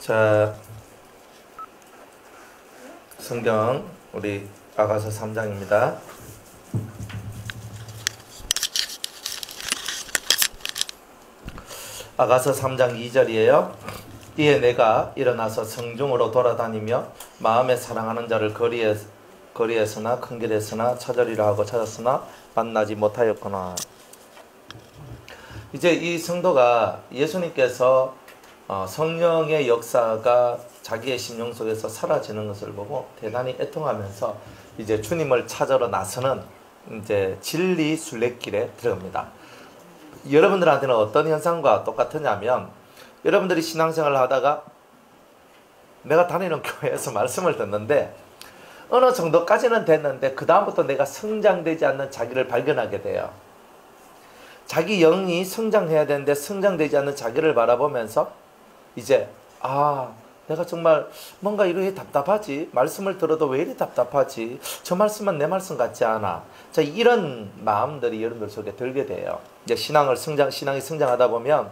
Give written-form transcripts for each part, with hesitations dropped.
자, 성경 우리 아가서 3장입니다. 아가서 3장 2절이에요. 이에 내가 일어나서 성중으로 돌아다니며 마음에 사랑하는 자를 거리에서나 큰 길에서나 찾으리라 하고 찾았으나 만나지 못하였구나. 이제 이 성도가 예수님께서 성령의 역사가 자기의 심령 속에서 사라지는 것을 보고 대단히 애통하면서 이제 주님을 찾으러 나서는 이제 진리 순례길에 들어갑니다. 여러분들한테는 어떤 현상과 똑같으냐면, 여러분들이 신앙생활을 하다가 내가 다니는 교회에서 말씀을 듣는데 어느 정도까지는 됐는데 그 다음부터 내가 성장되지 않는 자기를 발견하게 돼요. 자기 영이 성장해야 되는데 성장되지 않는 자기를 바라보면서 이제 내가 정말 뭔가 이렇게 답답하지, 말씀을 들어도 왜 이리 답답하지, 저 말씀은 내 말씀 같지 않아. 자, 이런 마음들이 여러분들 속에 들게 돼요. 이제 신앙이 성장하다 보면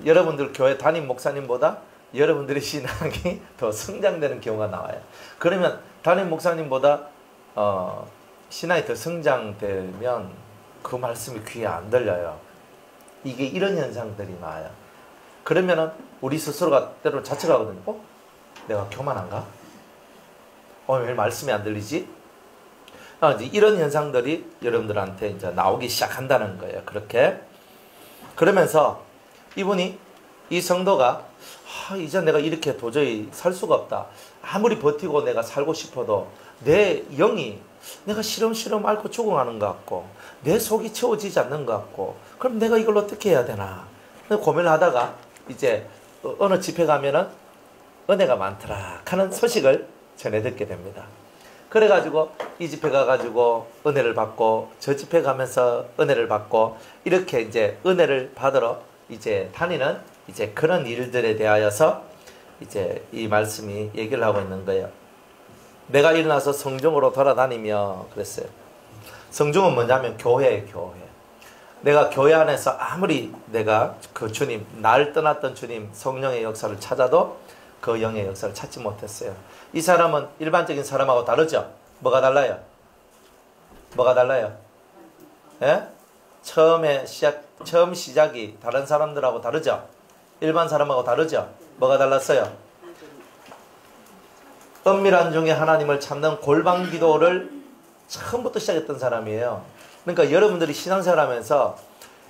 여러분들 교회 담임 목사님보다 여러분들의 신앙이 더 성장되는 경우가 나와요. 그러면 담임 목사님보다 신앙이 더 성장되면 그 말씀이 귀에 안 들려요. 이게 이런 현상들이 나와요. 그러면은 우리 스스로가 때로는 자책하거든요. 내가 교만한가? 왜 말씀이 안 들리지? 이제 이런 현상들이 여러분들한테 이제 나오기 시작한다는 거예요. 그렇게. 그러면서 이 성도가 이제 내가 이렇게 도저히 살 수가 없다. 아무리 버티고 내가 살고 싶어도 내 영이 내가 시름시름 앓고 죽어가는 것 같고 내 속이 채워지지 않는 것 같고, 그럼 내가 이걸 어떻게 해야 되나 고민을 하다가 이제 어느 집회 가면은 은혜가 많더라 하는 소식을 전해 듣게 됩니다. 그래가지고 이 집회 가가지고 은혜를 받고 저 집회 가면서 은혜를 받고 이렇게 이제 은혜를 받으러 이제 다니는 이제 그런 일들에 대하여서 이제 이 말씀이 얘기를 하고 있는 거예요. 내가 일어나서 성중으로 돌아다니며 그랬어요. 성중은 뭐냐면 교회예요, 교회. 내가 교회 안에서 아무리 내가 그 주님, 날 떠났던 주님 성령의 역사를 찾아도 그 영의 역사를 찾지 못했어요. 이 사람은 일반적인 사람하고 다르죠? 뭐가 달라요? 뭐가 달라요? 예? 처음 시작이 다른 사람들하고 다르죠? 일반 사람하고 다르죠? 뭐가 달랐어요? 은밀한 중에 하나님을 찾는 골방 기도를 처음부터 시작했던 사람이에요. 그러니까 여러분들이 신앙생활 하면서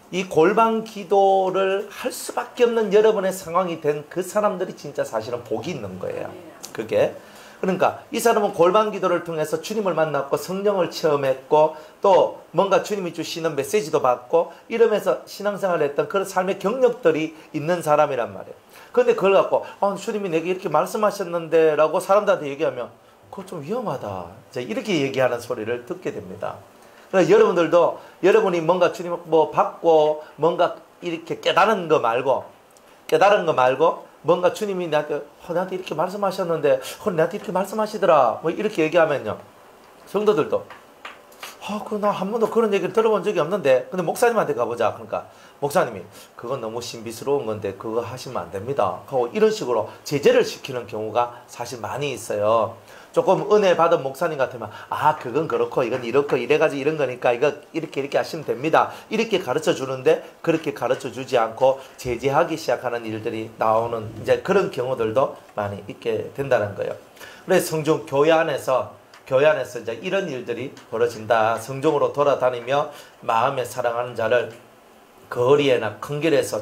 이 골방 기도를 할 수밖에 없는 여러분의 상황이 된 그 사람들이 진짜 사실은 복이 있는 거예요. 그게. 그러니까 이 사람은 골방 기도를 통해서 주님을 만났고 성령을 체험했고 또 뭔가 주님이 주시는 메시지도 받고 이러면서 신앙생활을 했던 그런 삶의 경력들이 있는 사람이란 말이에요. 그런데 그걸 갖고 주님이 내게 이렇게 말씀하셨는데 라고 사람들한테 얘기하면 그거 좀 위험하다, 이렇게 얘기하는 소리를 듣게 됩니다. 그러니까 여러분들도 여러분이 뭔가 주님 받고 뭔가 이렇게 깨달은 거 말고 뭔가 주님이 나한테 이렇게 말씀하셨는데 나한테 이렇게 말씀하시더라 이렇게 얘기하면요, 성도들도 나 한 번도 그런 얘기를 들어본 적이 없는데 근데 목사님한테 가보자. 그러니까 목사님이 그건 너무 신비스러운 건데 그거 하시면 안 됩니다 하고 이런 식으로 제재를 시키는 경우가 사실 많이 있어요. 조금 은혜 받은 목사님 같으면 그건 그렇고 이건 이렇고 이래가지고 이런 거니까 이거 이렇게 하시면 됩니다 이렇게 가르쳐 주는데 그렇게 가르쳐 주지 않고 제재하기 시작하는 일들이 나오는 이제 그런 경우들도 많이 있게 된다는 거예요. 그래서 성중 교회 안에서 이제 이런 일들이 벌어진다. 성중으로 돌아다니며 마음에 사랑하는 자를 거리에나 큰 길에서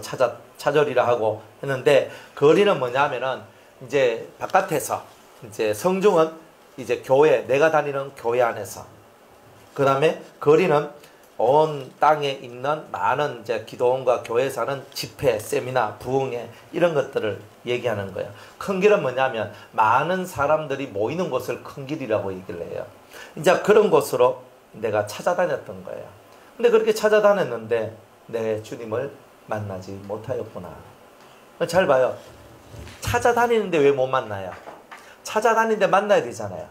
찾으리라 하고 했는데, 거리는 뭐냐면은 이제 바깥에서, 이제 성중은 이제 교회, 내가 다니는 교회 안에서, 그 다음에 거리는 온 땅에 있는 많은 이제 기도원과 교회에서 하는 집회, 세미나, 부흥회 이런 것들을 얘기하는 거예요. 큰 길은 뭐냐면 많은 사람들이 모이는 곳을 큰 길이라고 얘기를 해요. 이제 그런 곳으로 내가 찾아다녔던 거예요. 근데 그렇게 찾아다녔는데 내 주님을 만나지 못하였구나. 잘 봐요. 찾아다니는데 왜 못 만나요? 찾아다니는데 만나야 되잖아요.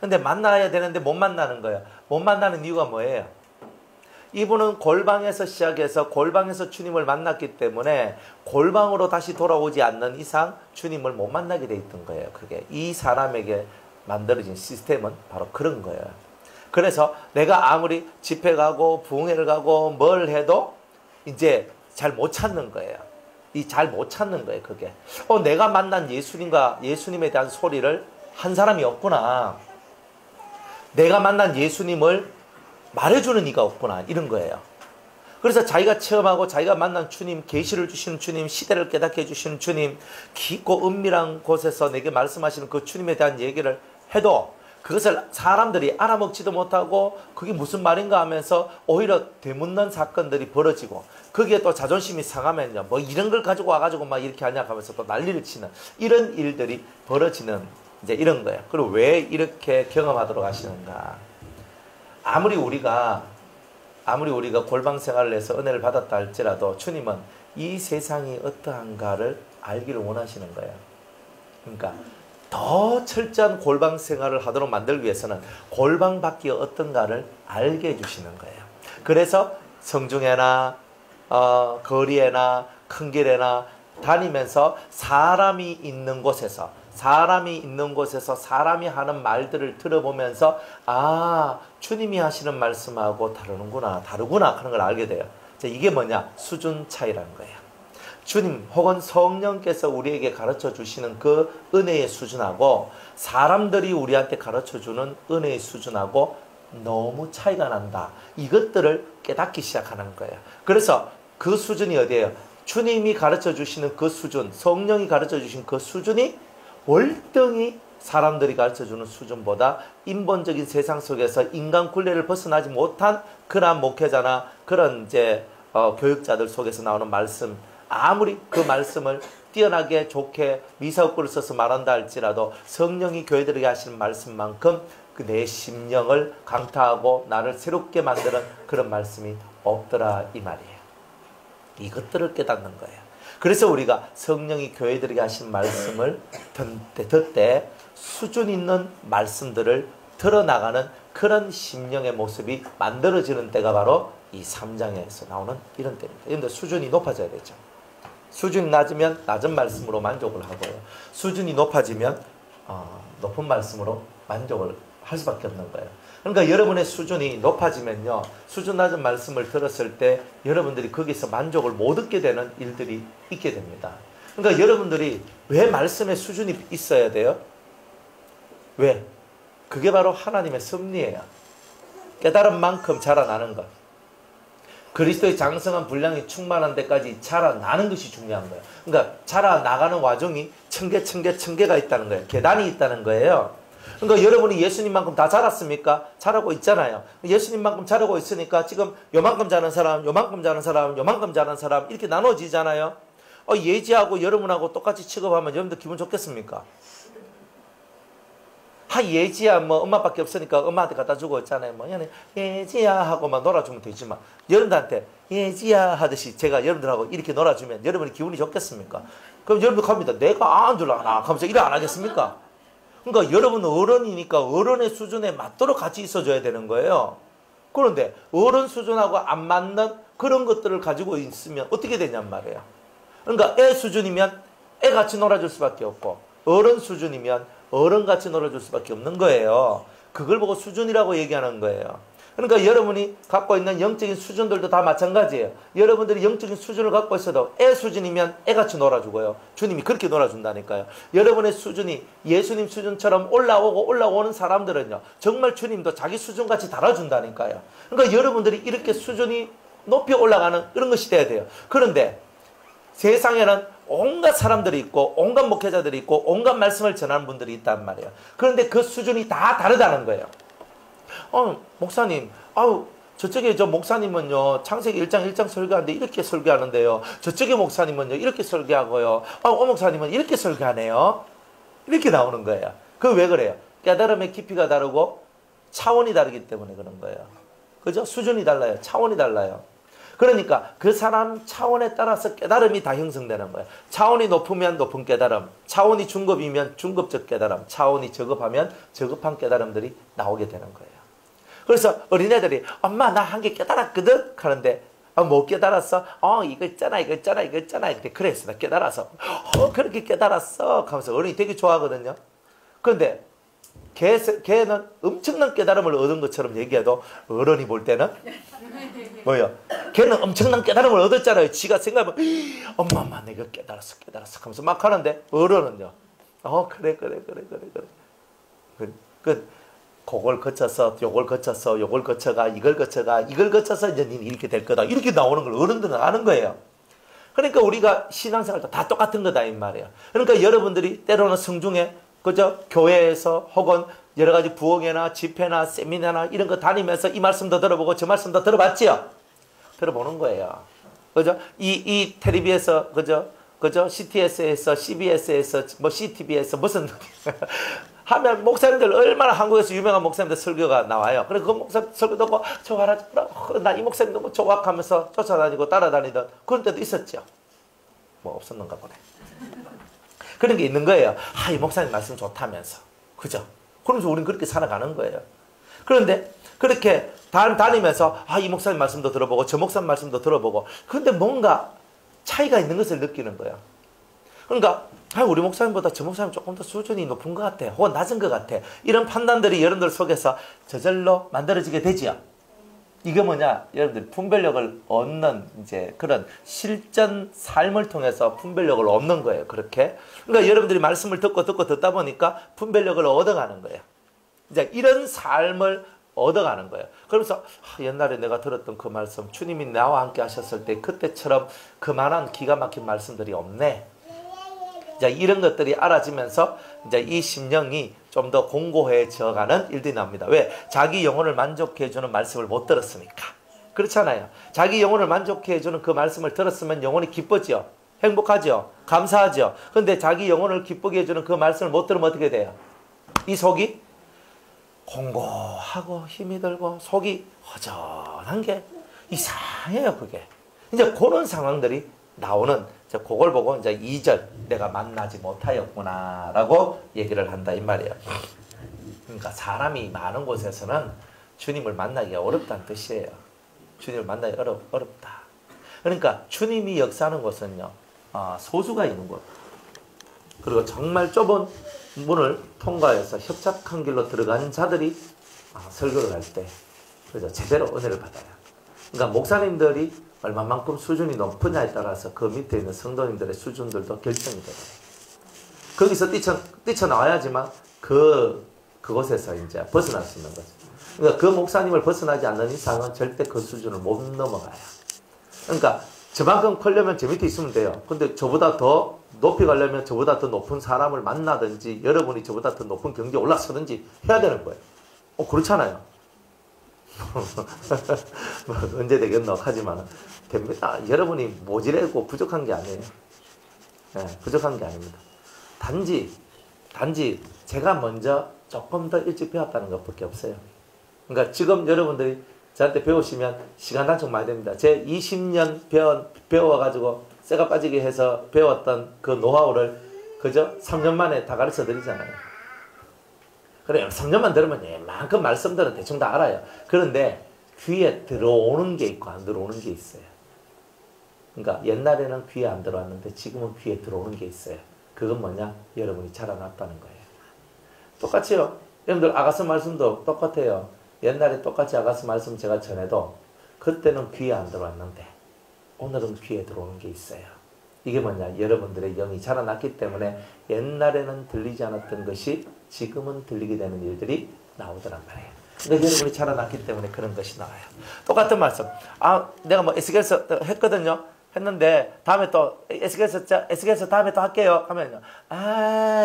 근데 만나야 되는데 못 만나는 거예요. 못 만나는 이유가 뭐예요? 이분은 골방에서 시작해서 골방에서 주님을 만났기 때문에 골방으로 다시 돌아오지 않는 이상 주님을 못 만나게 돼 있던 거예요. 그게 이 사람에게 만들어진 시스템은 바로 그런 거예요. 그래서 내가 아무리 집회 가고 부흥회를 가고 뭘 해도 이제 잘 못 찾는 거예요. 이 잘 못 찾는 거예요. 그게 내가 만난 예수님과 예수님에 대한 소리를 한 사람이 없구나. 내가 만난 예수님을 말해주는 이가 없구나. 이런 거예요. 그래서 자기가 체험하고 자기가 만난 주님, 계시를 주시는 주님, 시대를 깨닫게 해주시는 주님, 깊고 은밀한 곳에서 내게 말씀하시는 그 주님에 대한 얘기를 해도 그것을 사람들이 알아먹지도 못하고 그게 무슨 말인가 하면서 오히려 되묻는 사건들이 벌어지고, 거기에 또 자존심이 상하면요, 뭐 이런 걸 가지고 와가지고 막 이렇게 하냐 하면서 또 난리를 치는 이런 일들이 벌어지는 이제 이런 거예요. 그리고 왜 이렇게 경험하도록 하시는가? 아무리 우리가 골방 생활을 해서 은혜를 받았다 할지라도 주님은 이 세상이 어떠한가를 알기를 원하시는 거예요. 그러니까 더 철저한 골방 생활을 하도록 만들기 위해서는 골방 밖이 어떤가를 알게 해주시는 거예요. 그래서 성중에나 거리에나 큰 길에나 다니면서 사람이 있는 곳에서 사람이 하는 말들을 들어보면서 주님이 하시는 말씀하고 다르구나 하는 걸 알게 돼요. 이게 뭐냐? 수준 차이라는 거예요. 주님 혹은 성령께서 우리에게 가르쳐 주시는 그 은혜의 수준하고 사람들이 우리한테 가르쳐 주는 은혜의 수준하고 너무 차이가 난다. 이것들을 깨닫기 시작하는 거예요. 그래서 그 수준이 어디예요? 주님이 가르쳐 주시는 그 수준, 성령이 가르쳐 주신 그 수준이 월등히 사람들이 가르쳐주는 수준보다 인본적인 세상 속에서 인간 굴레를 벗어나지 못한 그런 목회자나 그런 이제 교육자들 속에서 나오는 말씀, 아무리 그 말씀을 뛰어나게 좋게 미사역구를 써서 말한다 할지라도 성령이 교회들에게 하시는 말씀만큼 그 내 심령을 강타하고 나를 새롭게 만드는 그런 말씀이 없더라 이 말이에요. 이것들을 깨닫는 거예요. 그래서 우리가 성령이 교회들에게 하신 말씀을 듣때 수준 있는 말씀들을 들어나가는 그런 심령의 모습이 만들어지는 때가 바로 이 3장에서 나오는 이런 때입니다. 그런데 수준이 높아져야 되죠. 수준이 낮으면 낮은 말씀으로 만족을 하고요. 수준이 높아지면 높은 말씀으로 만족을 할 수밖에 없는 거예요. 그러니까 여러분의 수준이 높아지면요, 수준 낮은 말씀을 들었을 때 여러분들이 거기서 만족을 못 얻게 되는 일들이 있게 됩니다. 그러니까 여러분들이 왜 말씀의 수준이 있어야 돼요? 왜? 그게 바로 하나님의 섭리예요. 깨달은 만큼 자라나는 것. 그리스도의 장성한 분량이 충만한 데까지 자라나는 것이 중요한 거예요. 그러니까 자라나가는 과정이 층계가 있다는 거예요. 계단이 있다는 거예요. 그러니까 여러분이 예수님만큼 다 자랐습니까? 자라고 있잖아요. 예수님만큼 자라고 있으니까 지금 요만큼 자는 사람, 요만큼 자는 사람, 요만큼 자는 사람 이렇게 나눠지잖아요. 예지하고 여러분하고 똑같이 취급하면 여러분들 기분 좋겠습니까? 예지야 뭐 엄마밖에 없으니까 엄마한테 갖다 주고 있잖아요. 뭐 예지야 하고만 놀아주면 되지만 여러분들한테 예지야 하듯이 제가 여러분들하고 이렇게 놀아주면 여러분이 기분이 좋겠습니까? 그럼 여러분들 갑니다. 내가 안 줄라나 하면서 일 안 하겠습니까? 그러니까 여러분 어른이니까 어른의 수준에 맞도록 같이 있어줘야 되는 거예요. 그런데 어른 수준하고 안 맞는 그런 것들을 가지고 있으면 어떻게 되냔 말이에요. 그러니까 애 수준이면 애 같이 놀아줄 수밖에 없고 어른 수준이면 어른같이 놀아줄 수밖에 없는 거예요. 그걸 보고 수준이라고 얘기하는 거예요. 그러니까 여러분이 갖고 있는 영적인 수준들도 다 마찬가지예요. 여러분들이 영적인 수준을 갖고 있어도 애 수준이면 애같이 놀아주고요. 주님이 그렇게 놀아준다니까요. 여러분의 수준이 예수님 수준처럼 올라오는 사람들은요, 정말 주님도 자기 수준같이 달아준다니까요. 그러니까 여러분들이 이렇게 수준이 높이 올라가는 이런 것이 돼야 돼요. 그런데 세상에는 온갖 사람들이 있고 온갖 목회자들이 있고 온갖 말씀을 전하는 분들이 있단 말이에요. 그런데 그 수준이 다 다르다는 거예요. 목사님, 저쪽에 저 목사님은요, 창세기 1장 설교하는데 이렇게 설교하는데요. 저쪽에 목사님은요, 이렇게 설교하고요. 목사님은 이렇게 설교하네요. 이렇게 나오는 거예요. 그게 왜 그래요? 깨달음의 깊이가 다르고 차원이 다르기 때문에 그런 거예요. 그죠? 수준이 달라요. 차원이 달라요. 그러니까 그 사람 차원에 따라서 깨달음이 다 형성되는 거예요. 차원이 높으면 높은 깨달음, 차원이 중급이면 중급적 깨달음, 차원이 저급하면 저급한 깨달음들이 나오게 되는 거예요. 그래서 어린애들이 엄마 나 한 개 깨달았거든 하는데 뭐 깨달았어? 이거 있잖아 이거 있잖아 이거 있잖아. 그래서 나 깨달아서 그렇게 깨달았어 하면서 어른이 되게 좋아하거든요. 그런데 걔는 엄청난 깨달음을 얻은 것처럼 얘기해도 어른이 볼 때는 뭐요? 걔는 엄청난 깨달음을 얻었잖아요. 지가 생각하면 엄마 내가 깨달았어 하면서 막 하는데 어른은요. 그래. 그걸 거쳐서 요걸 거쳐서 요걸 거쳐가 이걸 거쳐서 이제 니는 이렇게 될 거다. 이렇게 나오는 걸 어른들은 아는 거예요. 그러니까 우리가 신앙생활도 다 똑같은 거다 이 말이에요. 그러니까 여러분들이 때로는 성중에 그죠? 교회에서 혹은 여러 가지 부흥회나 집회나 세미나나 이런 거 다니면서 이 말씀도 들어보고 저 말씀도 들어봤지요? 들어보는 거예요. 그죠? 이 텔레비에서 그죠? CTS에서 CBS에서 뭐 CTV에서 무슨 하면 목사님들 얼마나 한국에서 유명한 목사님들 설교가 나와요. 그래서 그 목사 설교 듣고 좋아라 나 이 목사님 너무 좋아 하면서 쫓아다니고 따라다니던 그런 때도 있었죠. 뭐 없었는가 보네. 그런 게 있는 거예요. 이 목사님 말씀 좋다면서. 그죠? 그러면서 우리는 그렇게 살아가는 거예요. 그런데 그렇게 다니면서 이 목사님 말씀도 들어보고 저 목사님 말씀도 들어보고 그런데 뭔가 차이가 있는 것을 느끼는 거예요. 그러니까 우리 목사님보다 저 목사님 조금 더 수준이 높은 것 같아. 혹은 낮은 것 같아. 이런 판단들이 여러분들 속에서 저절로 만들어지게 되지요. 이게 뭐냐? 여러분들 분별력을 얻는 이제 그런 실전 삶을 통해서 분별력을 얻는 거예요. 그렇게. 그러니까 여러분들이 말씀을 듣다 보니까 분별력을 얻어가는 거예요. 이제 이런 삶을 얻어가는 거예요. 그러면서 옛날에 내가 들었던 그 말씀, 주님이 나와 함께 하셨을 때 그때처럼 그만한 기가 막힌 말씀들이 없네. 이제 이런 것들이 알아지면서 이제 이 심령이 좀 더 공고해져가는 일들이 납니다. 왜? 자기 영혼을 만족해주는 말씀을 못 들었으니까. 그렇잖아요. 자기 영혼을 만족해주는 그 말씀을 들었으면 영혼이 기쁘죠. 행복하죠. 감사하죠. 그런데 자기 영혼을 기쁘게 해주는 그 말씀을 못 들으면 어떻게 돼요? 이 속이 공고하고 힘이 들고 속이 허전한 게 이상해요. 그게. 이제 그런 상황들이 나오는 그걸 보고 이제 2절 내가 만나지 못하였구나 라고 얘기를 한다 이 말이에요. 그러니까 사람이 많은 곳에서는 주님을 만나기가 어렵다는 뜻이에요. 주님을 만나기 어렵다. 그러니까 주님이 역사하는 곳은요 소수가 있는 곳, 그리고 정말 좁은 문을 통과해서 협착한 길로 들어가는 자들이 설교를 할 때 그죠? 제대로 은혜를 받아요. 그러니까 목사님들이 얼마만큼 수준이 높으냐에 따라서 그 밑에 있는 성도님들의 수준들도 결정이 돼요. 거기서 뛰쳐나와야지만 그곳에서 이제 벗어날 수 있는 거죠. 그러니까 그 목사님을 벗어나지 않는 이상은 절대 그 수준을 못 넘어가요. 그러니까 저만큼 크려면 저 밑에 있으면 돼요. 근데 저보다 더 높이 가려면 저보다 더 높은 사람을 만나든지 여러분이 저보다 더 높은 경지에 올라서든지 해야 되는 거예요. 그렇잖아요. 뭐 언제 되겠노 하지만 됩니다. 여러분이 모질하고 부족한 게 아니에요. 부족한 게 아닙니다. 단지 제가 먼저 조금 더 일찍 배웠다는 것밖에 없어요. 그러니까 지금 여러분들이 저한테 배우시면 시간 단축 많이 됩니다. 제 20년 배워가지고 쇠가 빠지게 해서 배웠던 그 노하우를 그저 3년 만에 다 가르쳐 드리잖아요. 그래요. 3년만 들으면 이만큼 말씀들은 대충 다 알아요. 그런데 귀에 들어오는 게 있고 안 들어오는 게 있어요. 그러니까 옛날에는 귀에 안 들어왔는데 지금은 귀에 들어오는 게 있어요. 그건 뭐냐? 여러분이 자라났다는 거예요. 똑같이요. 여러분들 아가서 말씀도 똑같아요. 옛날에 똑같이 아가서 말씀 제가 전해도 그때는 귀에 안 들어왔는데 오늘은 귀에 들어오는 게 있어요. 이게 뭐냐? 여러분들의 영이 자라났기 때문에 옛날에는 들리지 않았던 것이 지금은 들리게 되는 일들이 나오더란 말이에요. 근데 여러분이 자라났기 때문에 그런 것이 나와요. 똑같은 말씀. 내가 뭐 에스겔서 했거든요. 했는데 다음에 또 에스겔서 다음에 또 할게요. 하면요.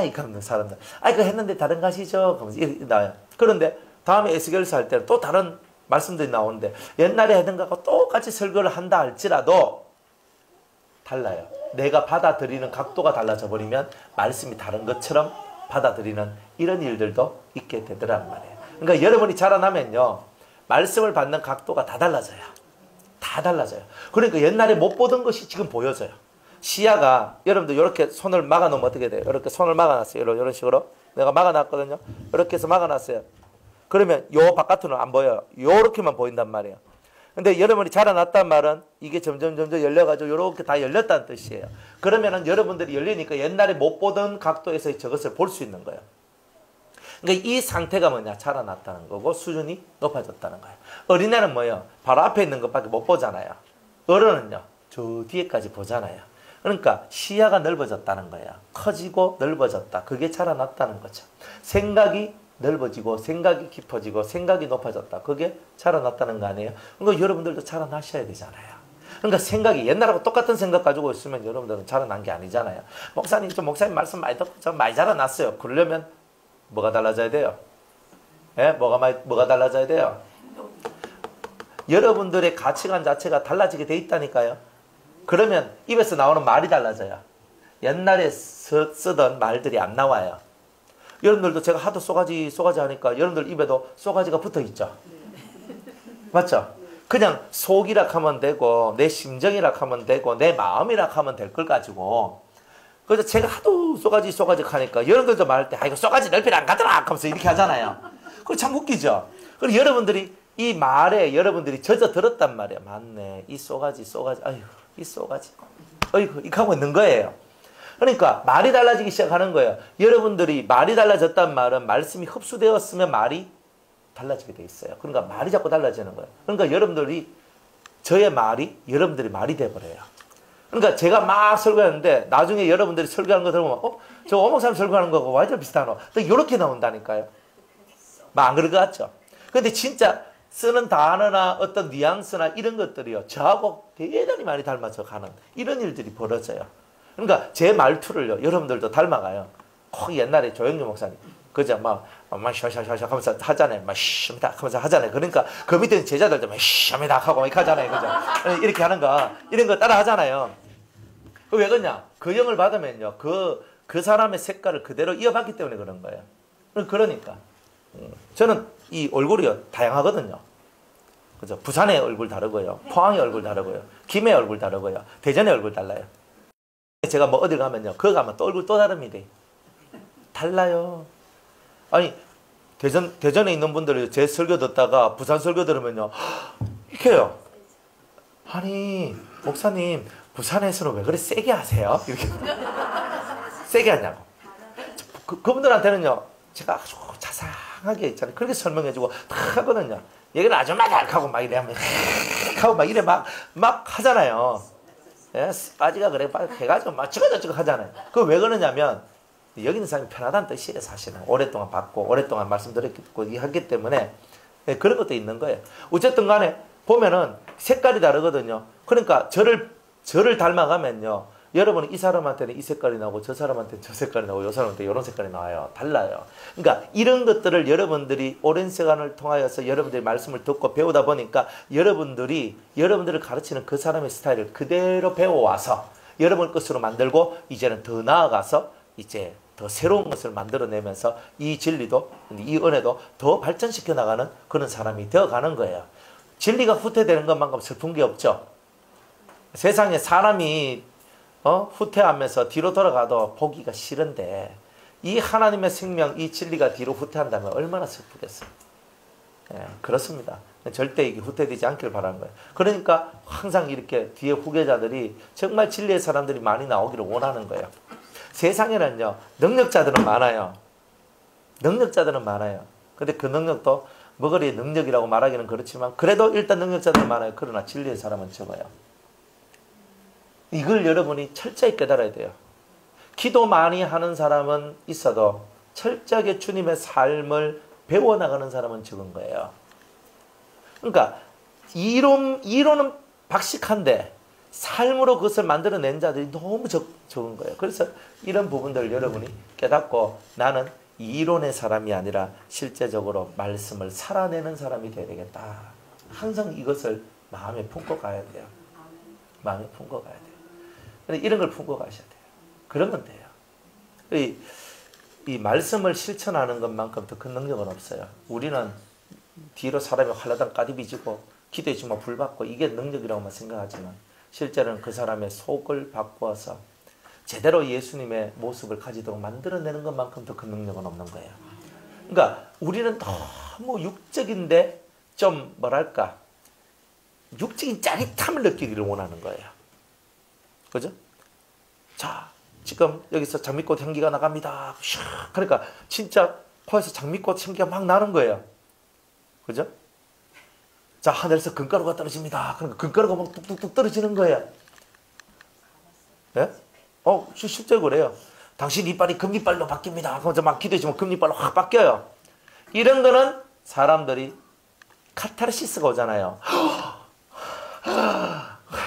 이거 없는 사람들. 그거 했는데 다른 거 하시죠. 그러면서 이렇게 나와요. 그런데 다음에 에스겔서 할 때는 또 다른 말씀들이 나오는데 옛날에 하던 거하고 똑같이 설교를 한다 할지라도 달라요. 내가 받아들이는 각도가 달라져 버리면 말씀이 다른 것처럼 받아들이는 이런 일들도 있게 되더란 말이에요. 그러니까 여러분이 자라나면요 말씀을 받는 각도가 다 달라져요. 다 달라져요. 그러니까 옛날에 못 보던 것이 지금 보여져요. 시야가 여러분들 이렇게 손을 막아놓으면 어떻게 돼요? 이렇게 손을 막아놨어요. 이런 식으로 내가 막아놨거든요. 이렇게 해서 막아놨어요. 그러면 요 바깥으로는 안 보여요. 요렇게만 보인단 말이에요. 근데 여러분이 자라났단 말은 이게 점점 열려가지고 요렇게 다 열렸다는 뜻이에요. 그러면은 여러분들이 열리니까 옛날에 못 보던 각도에서 저것을 볼 수 있는 거예요. 그러니까 이 상태가 뭐냐? 자라났다는 거고 수준이 높아졌다는 거예요. 어린애는 뭐예요? 바로 앞에 있는 것밖에 못 보잖아요. 어른은요, 저 뒤에까지 보잖아요. 그러니까 시야가 넓어졌다는 거예요. 커지고 넓어졌다. 그게 자라났다는 거죠. 생각이 넓어지고 생각이 깊어지고 생각이 높아졌다. 그게 자라났다는 거 아니에요? 그러니까 여러분들도 자라나셔야 되잖아요. 그러니까 생각이 옛날하고 똑같은 생각 가지고 있으면 여러분들은 자라난 게 아니잖아요. 목사님, 저 목사님 말씀 많이 듣고 저 많이 자라났어요. 그러려면 뭐가 달라져야 돼요? 예? 뭐가 달라져야 돼요? 여러분들의 가치관 자체가 달라지게 돼 있다니까요. 그러면 입에서 나오는 말이 달라져요. 옛날에 쓰던 말들이 안 나와요. 여러분들도 제가 하도 쏘가지 하니까 여러분들 입에도 쏘가지가 붙어 있죠. 맞죠? 그냥 속이라 하면 되고 내 심정이라 하면 되고 내 마음이라 하면 될 걸 가지고 그래서 제가 하도 쏘가지 하니까 여러분들도 말할 때 이거 쏘가지 넓히러 안 가더라 하면서 이렇게 하잖아요. 그거 참 웃기죠. 그리고 여러분들이 이 말에 여러분들이 젖어 들었단 말이에요. 맞네. 이 쏘가지 아이고 이 쏘가지 어이구 이렇게 하고 있는 거예요. 그러니까 말이 달라지기 시작하는 거예요. 여러분들이 말이 달라졌단 말은 말씀이 흡수되었으면 말이 달라지게 돼 있어요. 그러니까 말이 자꾸 달라지는 거예요. 그러니까 여러분들이 저의 말이 여러분들이 말이 돼버려요. 그러니까 제가 막 설교하는데 나중에 여러분들이 설교하는 거 들어보면 저 오목사님 설교하는 거하고 완전 비슷하노. 이렇게 나온다니까요. 막 안 그럴 것 같죠? 근데 진짜 쓰는 단어나 어떤 뉘앙스나 이런 것들이요. 저하고 대단히 많이 닮아서 가는 이런 일들이 벌어져요. 그러니까 제 말투를요. 여러분들도 닮아가요. 꼭 옛날에 조영규 목사님 그죠? 막 샤샤샤샤 하면서 하잖아요. 막 쉬합니다 하면서 하잖아요. 그러니까 그 밑에 제자들도 막 쉬합니다 하고 막 하잖아요. 그죠? 이렇게 하는 거 이런 거 따라 하잖아요. 그 왜 그러냐? 그 영을 받으면요. 그 사람의 색깔을 그대로 이어받기 때문에 그런 거예요. 그러니까 저는 이 얼굴이요 다양하거든요. 그죠? 부산의 얼굴 다르고요. 포항의 얼굴 다르고요. 김해의 얼굴 다르고요. 대전의 얼굴 달라요. 제가 뭐 어딜 가면요. 거기 가면 또 얼굴 또 다릅니다. 달라요. 아니 대전에 있는 분들이 제 설교 듣다가 부산 설교 들으면요. 이렇게요. 아니 목사님 부산에서는 왜 그래 세게 하세요? 이렇게 세게 하냐고. 그분들한테는요. 제가 아주 자상하게 있잖아요. 그렇게 설명해주고 다 하거든요. 얘기는 아주 막 하고 막 이래 하고 막 이래 막 하잖아요. 예? 빠지가 그래 해가지고 막 저거 하잖아요. 그거 왜 그러냐면 여기 있는 사람이 편하다는 뜻이에요. 사실은 오랫동안 받고 오랫동안 말씀 드렸고 하기 때문에 예, 그런 것도 있는 거예요. 어쨌든 간에 보면은 색깔이 다르거든요. 그러니까 저를 닮아가면요. 여러분은 이 사람한테는 이 색깔이 나오고 저 사람한테는 저 색깔이 나오고 이 사람한테 이런 색깔이 나와요. 달라요. 그러니까 이런 것들을 여러분들이 오랜 시간을 통하여서 여러분들이 말씀을 듣고 배우다 보니까 여러분들을 가르치는 그 사람의 스타일을 그대로 배워와서 여러분 것으로 만들고 이제는 더 나아가서 이제 더 새로운 것을 만들어내면서 이 진리도 이 은혜도 더 발전시켜 나가는 그런 사람이 되어가는 거예요. 진리가 후퇴되는 것만큼 슬픈 게 없죠. 세상에 사람이 후퇴하면서 뒤로 돌아가도 보기가 싫은데 이 하나님의 생명, 이 진리가 뒤로 후퇴한다면 얼마나 슬프겠어요. 예, 그렇습니다. 절대 이게 후퇴되지 않길 바라는 거예요. 그러니까 항상 이렇게 뒤에 후계자들이 정말 진리의 사람들이 많이 나오기를 원하는 거예요. 세상에는요, 능력자들은 많아요. 능력자들은 많아요. 근데 그 능력도 머거리의 능력이라고 말하기는 그렇지만 그래도 일단 능력자들은 많아요. 그러나 진리의 사람은 적어요. 이걸 여러분이 철저히 깨달아야 돼요. 기도 많이 하는 사람은 있어도 철저하게 주님의 삶을 배워나가는 사람은 적은 거예요. 그러니까 이론은 박식한데 삶으로 그것을 만들어낸 자들이 너무 적은 거예요. 그래서 이런 부분들을 여러분이 깨닫고 나는 이론의 사람이 아니라 실제적으로 말씀을 살아내는 사람이 되어야 되겠다. 항상 이것을 마음에 품고 가야 돼요. 마음에 품고 가야 돼요. 이런 걸 품고 가셔야 돼요. 그러면 돼요. 이 말씀을 실천하는 것만큼 더 큰 능력은 없어요. 우리는 뒤로 사람이 활라당 까디비지고 기도해주면 불받고 이게 능력이라고만 생각하지만 실제로는 그 사람의 속을 바꾸어서 제대로 예수님의 모습을 가지도록 만들어내는 것만큼 더 큰 능력은 없는 거예요. 그러니까 우리는 너무 육적인데 좀 뭐랄까 육적인 짜릿함을 느끼기를 원하는 거예요. 그죠? 자, 지금 여기서 장미꽃 향기가 나갑니다. 그러니까 진짜 코에서 장미꽃 향기가 막 나는 거예요. 그죠? 자, 하늘에서 금가루가 떨어집니다. 그러니까 금가루가 막 뚝뚝뚝 떨어지는 거예요. 예? 실제로 그래요. 당신 이빨이 금이빨로 바뀝니다. 그럼 막 기도해주면 금이빨로 확 바뀌어요. 이런 거는 사람들이 카타르시스가 오잖아요.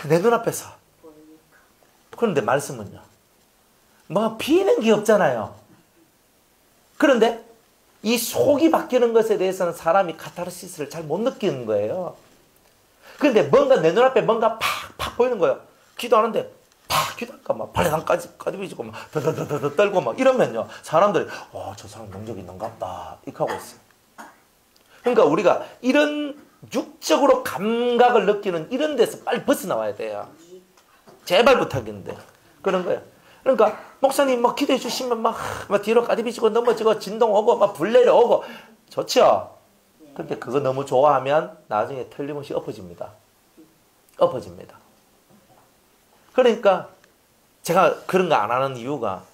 내 눈앞에서. 그런데 말씀은요. 뭐 비는 게 없잖아요. 그런데 이 속이 바뀌는 것에 대해서는 사람이 카타르시스를 잘 못 느끼는 거예요. 그런데 뭔가 내 눈앞에 뭔가 팍팍 보이는 거예요. 기도하는데 팍 기도하니까 막 발랑까지 까지비지고 막 더더더더 떨고 막 이러면요. 사람들이 저 사람 능력이 있는가 보다 이렇게 하고 있어요. 그러니까 우리가 이런 육적으로 감각을 느끼는 이런 데서 빨리 벗어나와야 돼요. 제발 부탁인데 그런 거예요. 그러니까 목사님 막 기도해 주시면 막 뒤로 까디비지고 넘어지고 진동 오고 막 불내려 오고 좋죠. 근데 그거 너무 좋아하면 나중에 틀림없이 엎어집니다. 엎어집니다. 그러니까 제가 그런 거 안 하는 이유가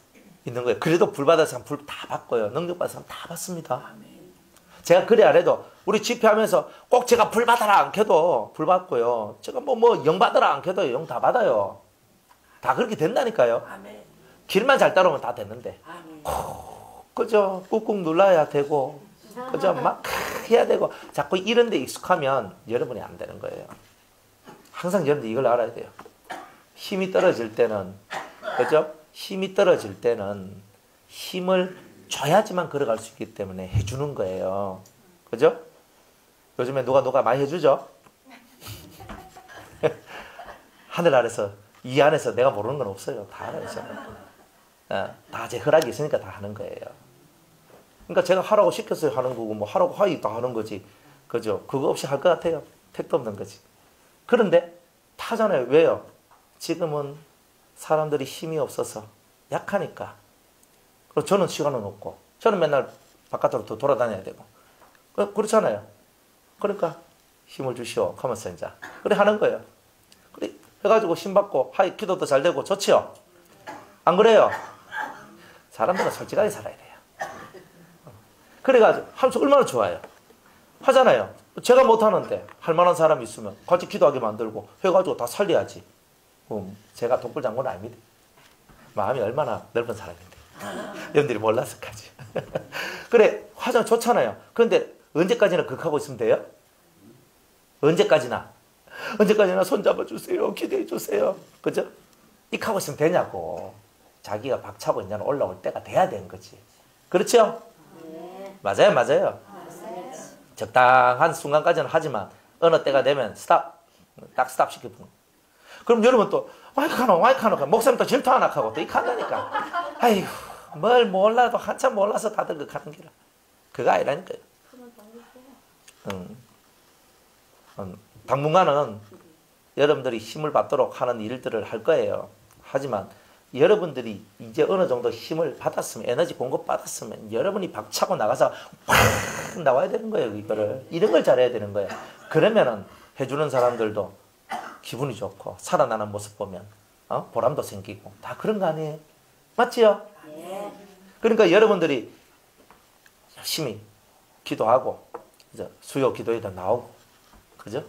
있는 거예요. 그래도 불 받은 사람 불 다 받고요. 능력 받은 사람 다 받습니다. 제가 그래 안 해도 우리 집회하면서 꼭 제가 불 받아라 안 켜도 불 받고요. 제가 뭐 영 받아라 안 켜도 영 다 받아요. 다 그렇게 된다니까요. 아멘. 길만 잘 따르면 다 됐는데. 그죠? 꾹꾹 눌러야 되고, 그죠? 막 해야 되고, 자꾸 이런 데 익숙하면 여러분이 안 되는 거예요. 항상 여러분들 이걸 알아야 돼요. 힘이 떨어질 때는, 그죠? 힘이 떨어질 때는 힘을 줘야지만 걸어갈 수 있기 때문에 해주는 거예요. 그죠? 요즘에 누가 많이 해주죠? 하늘 아래서, 이 안에서 내가 모르는 건 없어요. 다 알아요. 다 제 허락이 있으니까 다 하는 거예요. 그러니까 제가 하라고 시켰어요 하는 거고, 뭐 하라고 하이 다 하는 거지. 그죠? 그거 없이 할 것 같아요. 택도 없는 거지. 그런데 타잖아요. 왜요? 지금은 사람들이 힘이 없어서 약하니까. 그리고 저는 시간은 없고, 저는 맨날 바깥으로 돌아다녀야 되고. 그렇잖아요. 그러니까 힘을 주시오. 하면서 이제. 그래 하는 거예요. 그래 해가지고 힘 받고, 하이 기도도 잘 되고, 좋지요? 안 그래요? 사람들은 솔직하게 살아야 돼요. 그래가지고 하면서 얼마나 좋아요. 하잖아요. 제가 못하는데 할 만한 사람이 있으면 같이 기도하게 만들고 해가지고 다 살려야지. 제가 독불장군은 아닙니다. 마음이 얼마나 넓은 사람인데. 여러분들이 몰라서 까지. 그래 화장 좋잖아요. 그런데 언제까지나 그렇게 하고 있으면 돼요? 언제까지나 손잡아 주세요. 기도해 주세요. 그죠? 이렇게 하고 있으면 되냐고. 자기가 박차고 이제 올라올 때가 돼야 되는 거지. 그렇죠? 네. 맞아요. 적당한 순간까지는 하지만 어느 때가 되면 스탑. 딱 스탑 시켜주는. 그럼 여러분 또 와이카노 목사님 또 질투 하나 하고 또 이렇게 한다니까. 아이고 뭘 몰라도 한참 몰라서 다들 그렇게 하는 기라. 그거 아니라니까요. 당분간은 여러분들이 힘을 받도록 하는 일들을 할 거예요. 하지만 여러분들이 이제 어느 정도 힘을 받았으면, 에너지 공급 받았으면 여러분이 박차고 나가서 확 나와야 되는 거예요. 이런 걸 잘해야 되는 거예요. 그러면은 해주는 사람들도 기분이 좋고 살아나는 모습 보면 보람도 생기고 다 그런 거 아니에요? 맞지요? 네. 그러니까 여러분들이 열심히 기도하고 이제 수요 기도에도 나오고, 그죠?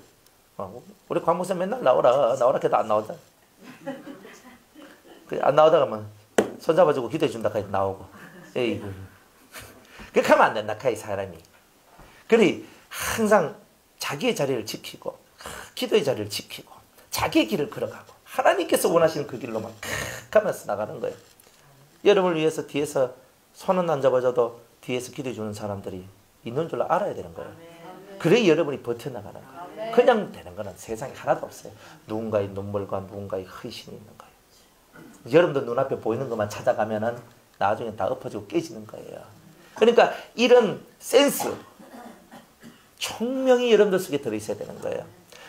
우리 광목사 맨날 나오라 해도 안 나오다. 안 나오다가 손 잡아주고 기도해 준다 카이 나오고. 에이구. 그렇게 하면 안 된다 카이 사람이. 그래 항상 자기의 자리를 지키고 기도의 자리를 지키고 자기의 길을 걸어가고 하나님께서 원하시는 그 길로만 가면서 나가는 거예요. 여러분을 위해서 뒤에서 손은 안 잡아줘도 뒤에서 기도해 주는 사람들이 있는 줄 알아야 되는 거예요. 그래 여러분이 버텨나가는 거예요. 그냥 되는 거는 세상에 하나도 없어요. 누군가의 눈물과 누군가의 헌신이 있는 거예요. 여러분들 눈앞에 보이는 것만 찾아가면은 나중에 다 엎어지고 깨지는 거예요. 그러니까 이런 센스, 총명이 여러분들 속에 들어있어야 되는 거예요.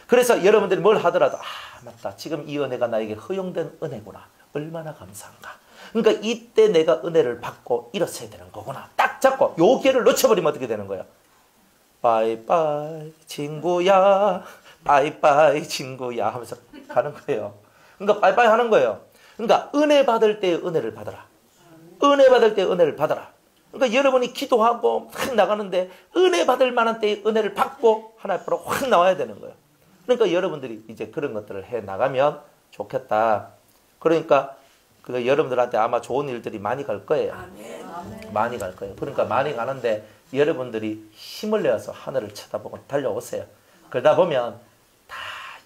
그래서 여러분들이 뭘 하더라도 맞다. 지금 이 은혜가 나에게 허용된 은혜구나. 얼마나 감사한가. 그러니까 이때 내가 은혜를 받고 일어서야 되는 거구나. 딱 딱 잡고 요 기회를 놓쳐버리면 어떻게 되는 거야? 빠이빠이 친구야, 빠이빠이 친구야 하면서 가는 거예요. 그러니까 빠이빠이 하는 거예요. 그러니까 은혜 받을 때 은혜를 받아라. 은혜 받을 때 은혜를 받아라. 그러니까 여러분이 기도하고 확 나가는데 은혜 받을 만한 때에 은혜를 받고 하나님 앞으로 확 나와야 되는 거예요. 그러니까 여러분들이 이제 그런 것들을 해 나가면 좋겠다. 그러니까 그 여러분들한테 아마 좋은 일들이 많이 갈 거예요. 많이 갈 거예요. 그러니까 많이 가는데 여러분들이 힘을 내어서 하늘을 쳐다보고 달려오세요. 그러다 보면 다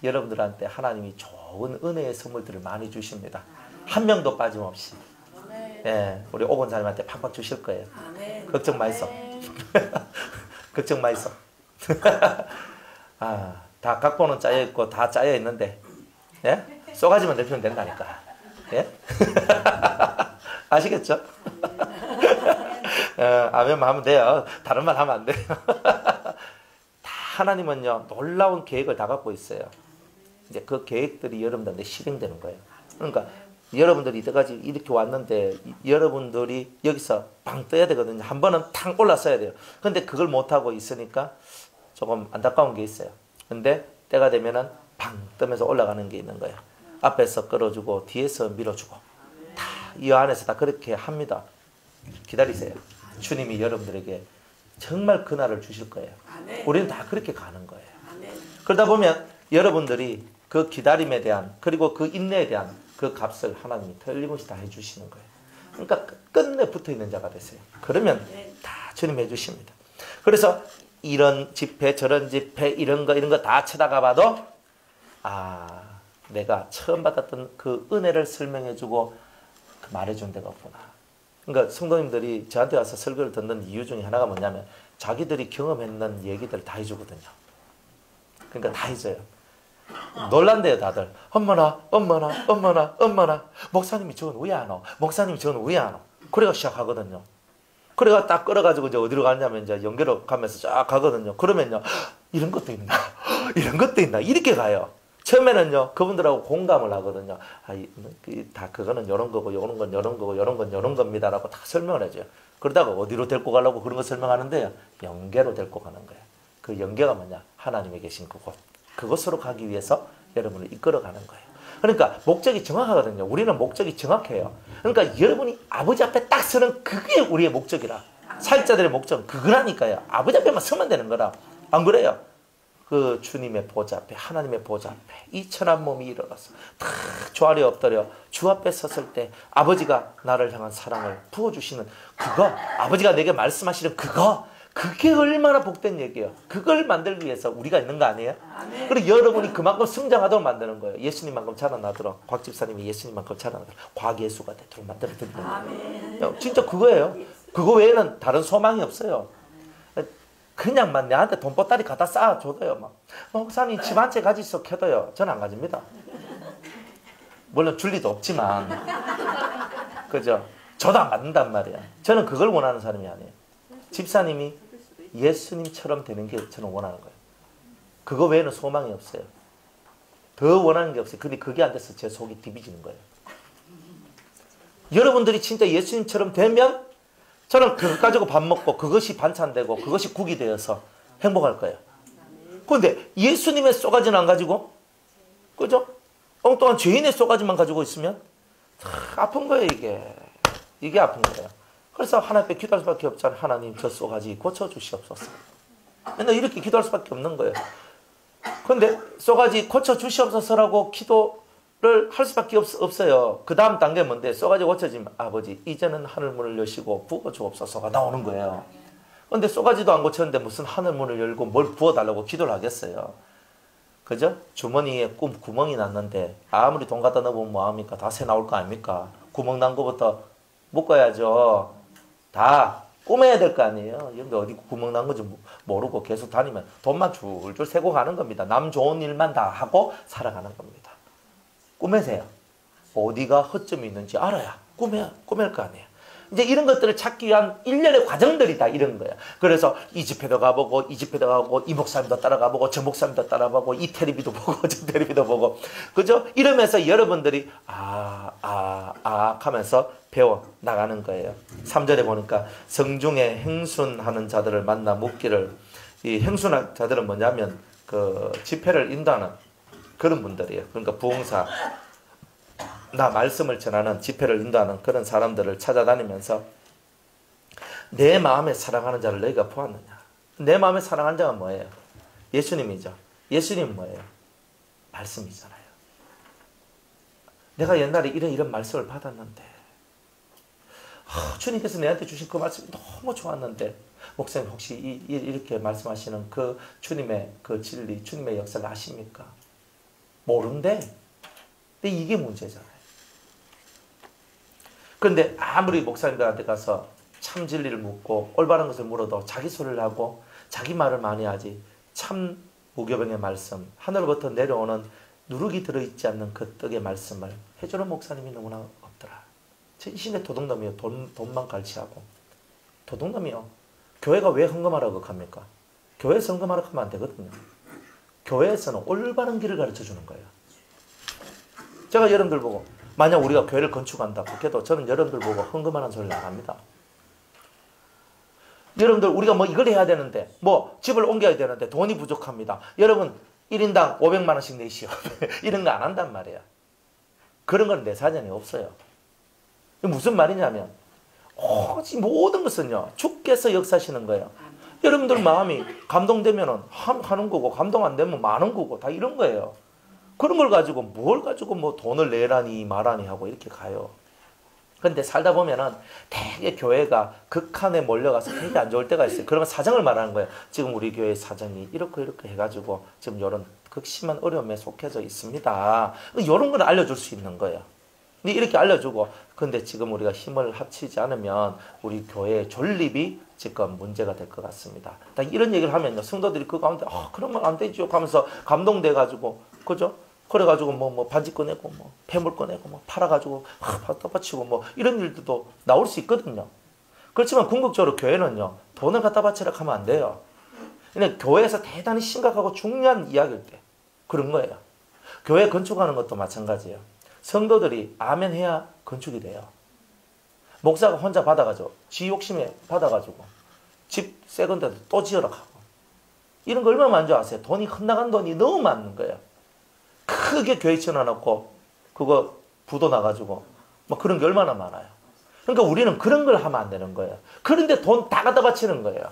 여러분들한테 하나님이 좋은 은혜의 선물들을 많이 주십니다. 한 명도 빠짐없이. 예, 우리 오건사님한테 팍팍 주실 거예요. 걱정 마 있어. 걱정 마 있어. 아, 다 각본은 짜여 있고 다 짜여 있는데, 예? 쏘가지만 내피면 된다니까. 예? 아시겠죠? 아멘만 하면 돼요. 다른 말 하면 안 돼요. 다 하나님은요, 놀라운 계획을 다 갖고 있어요. 이제 그 계획들이 여러분들한테 실행되는 거예요. 그러니까 여러분들이 이때까지 이렇게 왔는데 여러분들이 여기서 방 떠야 되거든요. 한 번은 탕 올랐어야 돼요. 근데 그걸 못하고 있으니까 조금 안타까운 게 있어요. 근데 때가 되면은 방 뜨면서 올라가는 게 있는 거예요. 앞에서 끌어주고 뒤에서 밀어주고 다 이 안에서 다 그렇게 합니다. 기다리세요. 주님이 여러분들에게 정말 그날을 주실 거예요. 우리는 다 그렇게 가는 거예요. 그러다 보면 여러분들이 그 기다림에 대한 그리고 그 인내에 대한 그 값을 하나님이 틀림없이 다 해주시는 거예요. 그러니까 끝내 붙어있는 자가 되세요. 그러면 다 주님 해주십니다. 그래서 이런 집회 저런 집회 이런 거 다 쳐다가 봐도 아 내가 처음 받았던 그 은혜를 설명해주고 그 말해준 데가 없구나. 그러니까 성도님들이 저한테 와서 설교를 듣는 이유 중에 하나가 뭐냐면 자기들이 경험했는 얘기들 다 해주거든요. 그러니까 다 해줘요. 놀란대요 다들. 엄마나 목사님이 저건 왜 안 와? 목사님이 저건 왜 안 와? 그래가 시작하거든요. 그래가 딱 끌어가지고 이제 어디로 가냐면 이제 연결로 가면서 쫙 가거든요. 그러면요 이런 것도 있나? 이런 것도 있나? 이렇게 가요. 처음에는요 그분들하고 공감을 하거든요. 다 그거는 이런 거고 요런 건 이런 거고 요런 건 이런 겁니다라고 다 설명을 해줘요. 그러다가 어디로 데리고 가려고 그런 거 설명하는데요 영계로 데리고 가는 거예요. 그 영계가 뭐냐? 하나님이 계신 그곳. 그곳으로 가기 위해서 여러분을 이끌어가는 거예요. 그러니까 목적이 정확하거든요. 우리는 목적이 정확해요. 그러니까 여러분이 아버지 앞에 딱 서는 그게 우리의 목적이라. 사역자들의 목적은 그거라니까요. 아버지 앞에만 서면 되는 거라. 안 그래요? 그 주님의 보좌 앞에 하나님의 보좌 앞에 이 천한 몸이 일어나서 다 조아리 엎드려 주 앞에 섰을 때 아버지가 나를 향한 사랑을 부어주시는 그거 아버지가 내게 말씀하시는 그게 얼마나 복된 얘기예요. 그걸 만들기 위해서 우리가 있는 거 아니에요? 그리고 여러분이 그만큼 성장하도록 만드는 거예요. 예수님만큼 자라나도록 곽 집사님이 예수님만큼 자라나도록 과기예수가 되도록 만들어드리는 거예요. 진짜 그거예요. 그거 외에는 다른 소망이 없어요. 그냥만 내한테 돈보따리 갖다 쌓아줘도요. 막 목사님 집 한 채 가지소 켜도요. 저는 안 가집니다. 물론 줄 리도 없지만 그죠? 저도 안 받는단 말이야. 저는 그걸 원하는 사람이 아니에요. 집사님이 예수님처럼 되는 게 저는 원하는 거예요. 그거 외에는 소망이 없어요. 더 원하는 게 없어요. 근데 그게 안 돼서 제 속이 디비지는 거예요. 여러분들이 진짜 예수님처럼 되면 저는 그것 가지고 밥 먹고 그것이 반찬 되고 그것이 국이 되어서 행복할 거예요. 그런데 예수님의 쏘가지는 안 가지고 그죠? 엉뚱한 죄인의 쏘가지만 가지고 있으면 아픈 거예요 이게. 이게 아픈 거예요. 그래서 하나님 앞에 기도할 수밖에 없잖아요. 하나님 저 쏘가지 고쳐주시옵소서. 맨날 이렇게 기도할 수밖에 없는 거예요. 그런데 쏘가지 고쳐주시옵소서라고 기도를 할 수밖에 없어요. 그 다음 단계는 뭔데? 쏘가지 고쳐지면 아버지 이제는 하늘문을 여시고 부어주옵소서가 나오는 거예요. 그런데 쏘가지도 안 고쳤는데 무슨 하늘문을 열고 뭘 부어달라고 기도를 하겠어요. 그죠? 주머니에 구멍이 났는데 아무리 돈 갖다 넣으면 뭐합니까? 다 새 나올 거 아닙니까? 구멍 난 거부터 묶어야죠. 다 꾸며야 될 거 아니에요. 근데 어디 구멍 난 건지 모르고 계속 다니면 돈만 줄줄 새고 가는 겁니다. 남 좋은 일만 다 하고 살아가는 겁니다. 꾸매세요. 어디가 허점이 있는지 알아야 꾸밀 거 아니에요. 이제 이런 것들을 찾기 위한 일련의 과정들이 다 이런 거야. 그래서 이 집회도 가보고 이 집회도 가보고 이 목사님도 따라가보고 저 목사님도 따라가보고 이 텔레비도 보고 저 텔레비도 보고 그죠? 이러면서 여러분들이 하면서 배워 나가는 거예요. 3절에 보니까 성중에 행순하는 자들을 만나 묻기를, 이 행순한 자들은 뭐냐면 그 집회를 인도하는 그런 분들이에요. 그러니까 부흥사, 나 말씀을 전하는, 집회를 인도하는 그런 사람들을 찾아다니면서 내 마음에 사랑하는 자를 너희가 보았느냐. 내 마음에 사랑하는 자가 뭐예요? 예수님이죠. 예수님은 뭐예요? 말씀이잖아요. 내가 옛날에 이런 말씀을 받았는데 주님께서 내한테 주신 그 말씀이 너무 좋았는데 목사님 혹시 이렇게 말씀하시는 그 주님의 그 진리, 주님의 역사를 아십니까? 모른대. 근데 이게 문제잖아요. 그런데 아무리 목사님들한테 가서 참 진리를 묻고 올바른 것을 물어도 자기 소리를 하고 자기 말을 많이 하지, 참 무교병의 말씀, 하늘로부터 내려오는 누룩이 들어있지 않는 그 떡의 말씀을 해주는 목사님이 너무나 없더라. 진심의 도둑놈이요. 돈만 갈취하고. 도둑놈이요. 교회가 왜 헌금하라고 합니까? 교회에서 헌금하라고 하면 안 되거든요. 교회에서는 올바른 길을 가르쳐 주는 거예요. 제가 여러분들 보고 만약 우리가 교회를 건축한다고 해도 저는 여러분들 보고 헌금하는 소리를 안 합니다. 여러분들 우리가 뭐 이걸 해야 되는데 뭐 집을 옮겨야 되는데 돈이 부족합니다. 여러분 1인당 500만 원씩 내시오. 이런 거 안 한단 말이야. 그런 건 내 사전에 없어요. 무슨 말이냐면 모든 것은요 주께서 역사하시는 거예요. 여러분들 마음이 감동되면 하는 거고 감동 안 되면 마는 거고 다 이런 거예요. 그런 걸 가지고 뭘 가지고 뭐 돈을 내라니 말하니 하고 이렇게 가요. 그런데 살다 보면은 되게 교회가 극한에 몰려가서 되게 안 좋을 때가 있어요. 그러면 사정을 말하는 거예요. 지금 우리 교회 사정이 이렇게 해가지고 지금 이런 극심한 어려움에 속해져 있습니다. 이런 건 알려줄 수 있는 거예요. 근데 이렇게 알려주고, 근데 지금 우리가 힘을 합치지 않으면 우리 교회의 존립이 지금 문제가 될 것 같습니다. 이런 얘기를 하면요, 성도들이 그 가운데 그러면 안 되죠 하면서 감동돼가지고, 그죠? 그래가지고 뭐 반지 꺼내고 뭐 폐물 꺼내고 뭐 팔아가지고 갖다 바치고 뭐 이런 일들도 나올 수 있거든요. 그렇지만 궁극적으로 교회는요 돈을 갖다 바치라고 하면 안 돼요. 그냥 교회에서 대단히 심각하고 중요한 이야기일 때 그런 거예요. 교회 건축하는 것도 마찬가지예요. 성도들이 아멘 해야 건축이 돼요. 목사가 혼자 받아가지고 지 욕심에 받아가지고 집 새 건데도 또 지으러 가고 이런 거 얼마나 많은 줄 아세요? 돈이 흩나간 돈이 너무 많은 거예요. 크게 교회 지어놔놓고 그거 부도 나가지고 뭐 그런 게 얼마나 많아요. 그러니까 우리는 그런 걸 하면 안 되는 거예요. 그런데 돈 다 갖다 바치는 거예요.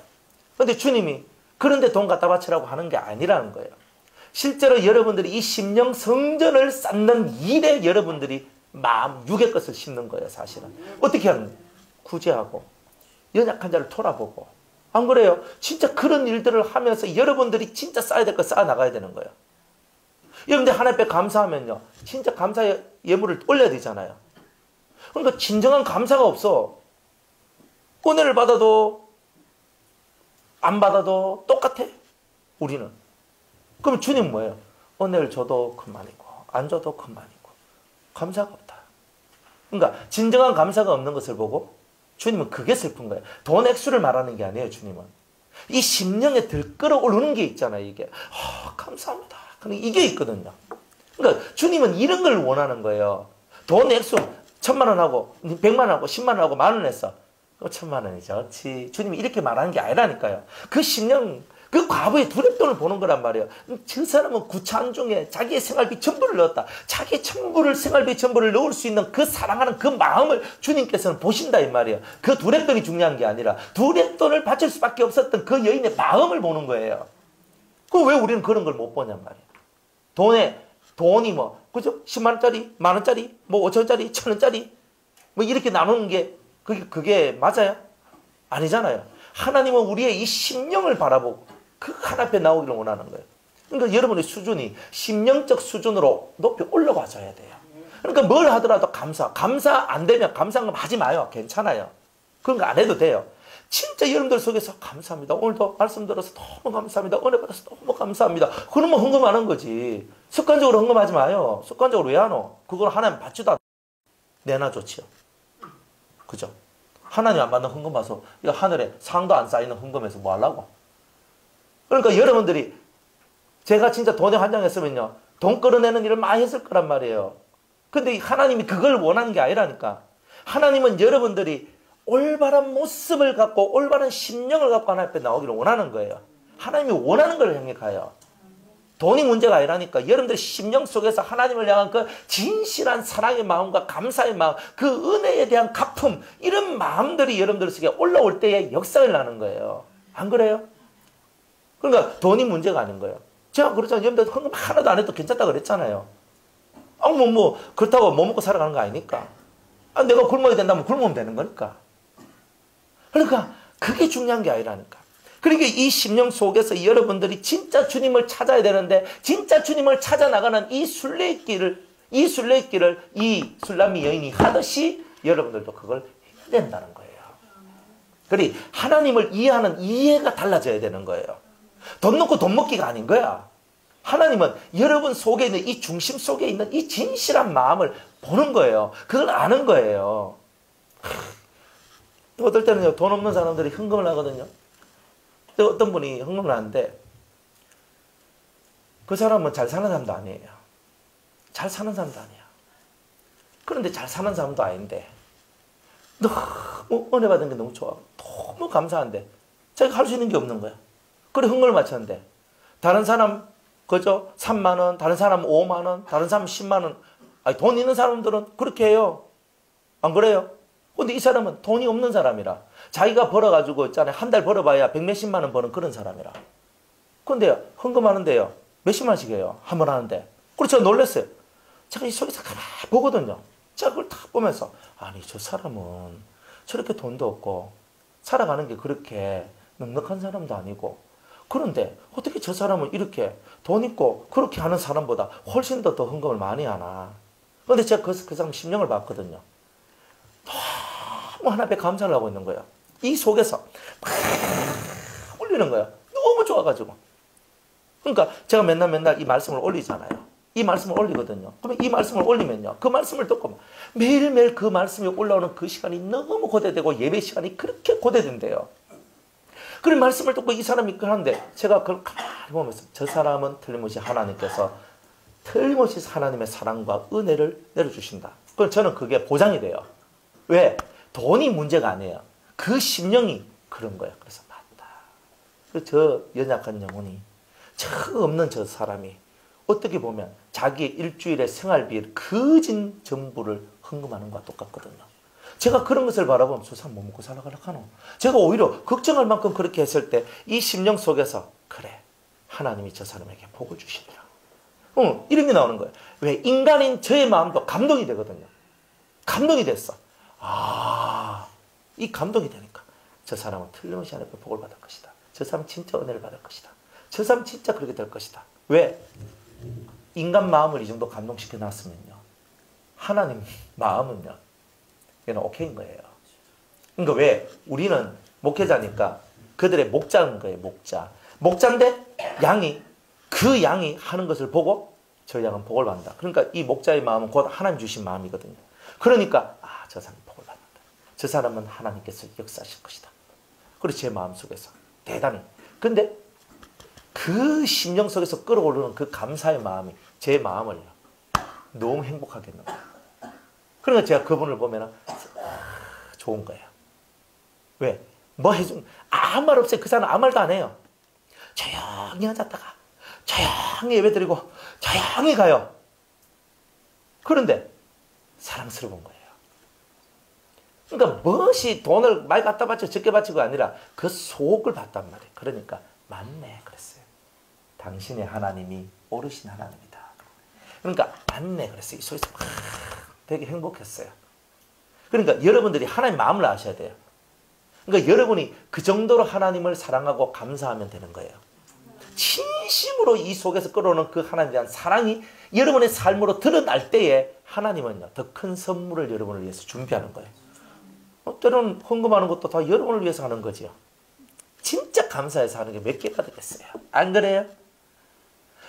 그런데 주님이 그런데 돈 갖다 바치라고 하는 게 아니라는 거예요. 실제로 여러분들이 이 심령 성전을 쌓는 일에 여러분들이 마음, 육의 것을 심는 거예요. 사실은 어떻게 하는 거예요? 구제하고 연약한 자를 돌아보고, 안 그래요? 진짜 그런 일들을 하면서 여러분들이 진짜 쌓아야 될 거 쌓아 나가야 되는 거예요. 여러분들 하나님 앞에 감사하면요 진짜 감사의 예물을 올려야 되잖아요. 그러니까 진정한 감사가 없어. 은혜를 받아도 안 받아도 똑같아 우리는. 그럼 주님 뭐예요? 은혜를 줘도 그만이고 안 줘도 그만이고 감사가 없다. 그러니까 진정한 감사가 없는 것을 보고 주님은 그게 슬픈 거예요. 돈 액수를 말하는 게 아니에요. 주님은 이 심령에 들끓어 오르는 게 있잖아요. 이게 감사합니다. 이게 있거든요. 그러니까 주님은 이런 걸 원하는 거예요. 돈 액수 1,000만 원 하고 100만 원 하고 10만 원 하고 10,000원 했어. 1,000만 원이죠. 주님이 이렇게 말하는 게 아니라니까요. 그 심령, 그 과부의 두렵돈을 보는 거란 말이에요. 저 사람은 구차 안중에 자기의 생활비 전부를 넣었다. 자기의 생활비 전부를 넣을 수 있는 그 사랑하는 그 마음을 주님께서는 보신다 이 말이에요. 그 두렵돈이 중요한 게 아니라 두렵돈을 바칠 수밖에 없었던 그 여인의 마음을 보는 거예요. 그 왜 우리는 그런 걸 못 보냔 말이에요. 돈이 뭐, 그죠? 10만원짜리, 만원짜리, 뭐 5천원짜리, 1,000원짜리, 뭐 이렇게 나누는 게, 그게 맞아요? 아니잖아요. 하나님은 우리의 이 심령을 바라보고, 그 하나 앞에 나오기를 원하는 거예요. 그러니까 여러분의 수준이 심령적 수준으로 높이 올라가줘야 돼요. 그러니까 뭘 하더라도 감사 안 되면 감사한 거 하지 마요. 괜찮아요. 그런 거 안 해도 돼요. 진짜 여러분들 속에서 감사합니다. 오늘도 말씀 들어서 너무 감사합니다. 은혜 받아서 너무 감사합니다. 그러면 헌금하는 거지. 습관적으로 헌금하지 마요. 습관적으로 왜 하노? 그걸 하나님 받지도 않아. 내나 좋지요. 그죠? 하나님 안 받는 헌금 와서 이 하늘에 상도 안 쌓이는 헌금에서 뭐 하려고? 그러니까 여러분들이 제가 진짜 돈에 환장했으면요. 돈 끌어내는 일을 많이 했을 거란 말이에요. 근데 하나님이 그걸 원하는 게 아니라니까. 하나님은 여러분들이 올바른 모습을 갖고 올바른 심령을 갖고 하나님 앞에 나오기를 원하는 거예요. 하나님이 원하는 걸 향해 가요. 돈이 문제가 아니라니까. 여러분들 심령 속에서 하나님을 향한 그 진실한 사랑의 마음과 감사의 마음, 그 은혜에 대한 갚음, 이런 마음들이 여러분들 속에 올라올 때에 역사를 나는 거예요. 안 그래요? 그러니까 돈이 문제가 아닌 거예요. 제가 그렇잖아요. 여러분들 헌금 하나도 안 해도 괜찮다고 그랬잖아요. 그렇다고 뭐 먹고 살아가는 거 아니니까. 내가 굶어야 된다면 굶으면 되는 거니까. 그러니까 그게 중요한 게 아니라니까. 그러니까 이 심령 속에서 여러분들이 진짜 주님을 찾아야 되는데, 진짜 주님을 찾아 나가는 이 순례길을 이 술람미 여인이 하듯이 여러분들도 그걸 해야 된다는 거예요. 그러니 하나님을 이해하는 이해가 달라져야 되는 거예요. 돈 넣고 돈 먹기가 아닌 거야. 하나님은 여러분 속에 있는 이 중심 속에 있는 이 진실한 마음을 보는 거예요. 그걸 아는 거예요. 어떨 때는요, 돈 없는 사람들이 헌금을 하거든요. 어떤 분이 헌금을 하는데 그 사람은 잘 사는 사람도 아니에요. 잘 사는 사람도 아니야. 그런데 잘 사는 사람도 아닌데 너무 은혜 받은 게 너무 좋아. 너무 감사한데 자기가 할 수 있는 게 없는 거야. 그래 헌금을 마쳤는데 다른 사람 그죠? 3만 원, 다른 사람 5만 원, 다른 사람 10만 원. 아니, 돈 있는 사람들은 그렇게 해요. 안 그래요? 근데 이 사람은 돈이 없는 사람이라. 자기가 벌어가지고 있잖아요. 한 달 벌어봐야 100몇십만 원 버는 그런 사람이라. 근데 헌금하는데요. 몇십만 원씩 해요. 한 번 하는데. 그래서 제가 놀랐어요. 제가 이 속에서 가만히 보거든요. 제가 그걸 다 보면서 아니 저 사람은 저렇게 돈도 없고 살아가는 게 그렇게 넉넉한 사람도 아니고 그런데 어떻게 저 사람은 이렇게 돈 있고 그렇게 하는 사람보다 훨씬 더 헌금을 많이 하나. 그런데 제가 그 사람 심령을 봤거든요. 너무 하나님께 감사를 하고 있는 거예요. 이 속에서 막 올리는 거예요. 너무 좋아가지고. 그러니까 제가 맨날 이 말씀을 올리잖아요. 이 말씀을 올리거든요. 그러면 이 말씀을 올리면요. 그 말씀을 듣고 매일매일 그 말씀이 올라오는 그 시간이 너무 고대되고 예배 시간이 그렇게 고대된대요. 그런 말씀을 듣고 이 사람이 하는데 제가 그걸 가만히 보면서 저 사람은 틀림없이 하나님께서 틀림없이 하나님의 사랑과 은혜를 내려주신다. 그럼 저는 그게 보장이 돼요. 왜? 돈이 문제가 아니에요. 그 심령이 그런 거예요. 그래서 맞다. 저 연약한 영혼이 저 없는 저 사람이 어떻게 보면 자기의 일주일의 생활비를 거진 전부를 헌금하는 것과 똑같거든요. 제가 그런 것을 바라보면 저 사람 뭐 먹고 살아가려고 하노? 제가 오히려 걱정할 만큼 그렇게 했을 때 이 심령 속에서 그래 하나님이 저 사람에게 복을 주시리라. 이런 게 나오는 거예요. 왜? 인간인 저의 마음도 감동이 되거든요. 감동이 됐어. 이 감동이 되니까 저 사람은 틀림없이 하나님의 복을 받을 것이다. 저 사람은 진짜 은혜를 받을 것이다. 저 사람은 진짜 그렇게 될 것이다. 왜? 인간 마음을 이 정도 감동시켜 놨으면요. 하나님 마음은요. 얘는 오케이인 거예요. 그러니까 왜? 우리는 목회자니까 그들의 목자인 거예요. 목자인데 그 양이 하는 것을 보고 저 양은 복을 받는다. 그러니까 이 목자의 마음은 곧 하나님 주신 마음이거든요. 그러니까 저 사람은 복을 받는다. 저 사람은 하나님께서 역사하실 것이다. 그리고 제 마음 속에서 대단히. 근데 그 심령 속에서 끌어오르는 그 감사의 마음이 제 마음을 너무 행복하게 했는 거예요. 그러니까 제가 그분을 보면 좋은 거예요. 왜? 뭐 해준 아무 말 없어요. 그 사람은 아무 말도 안 해요. 조용히 앉았다가 조용히 예배 드리고 조용히 가요. 그런데 사랑스러운 거예요. 그러니까 무엇이 돈을 많이 갖다 바치고 적게 바치고가 아니라 그 속을 봤단 말이에요. 그러니까 맞네 그랬어요. 당신의 하나님이 오르신 하나님이다. 그러니까 맞네 그랬어요. 이 속에서 되게 행복했어요. 그러니까 여러분들이 하나님 마음을 아셔야 돼요. 그러니까 여러분이 그 정도로 하나님을 사랑하고 감사하면 되는 거예요. 진심으로 이 속에서 끌어오는 그 하나님에 대한 사랑이 여러분의 삶으로 드러날 때에 하나님은요, 더 큰 선물을 여러분을 위해서 준비하는 거예요. 때로는 헌금하는 것도 다 여러분을 위해서 하는 거지요. 진짜 감사해서 하는 게 몇 개가 되겠어요. 안 그래요?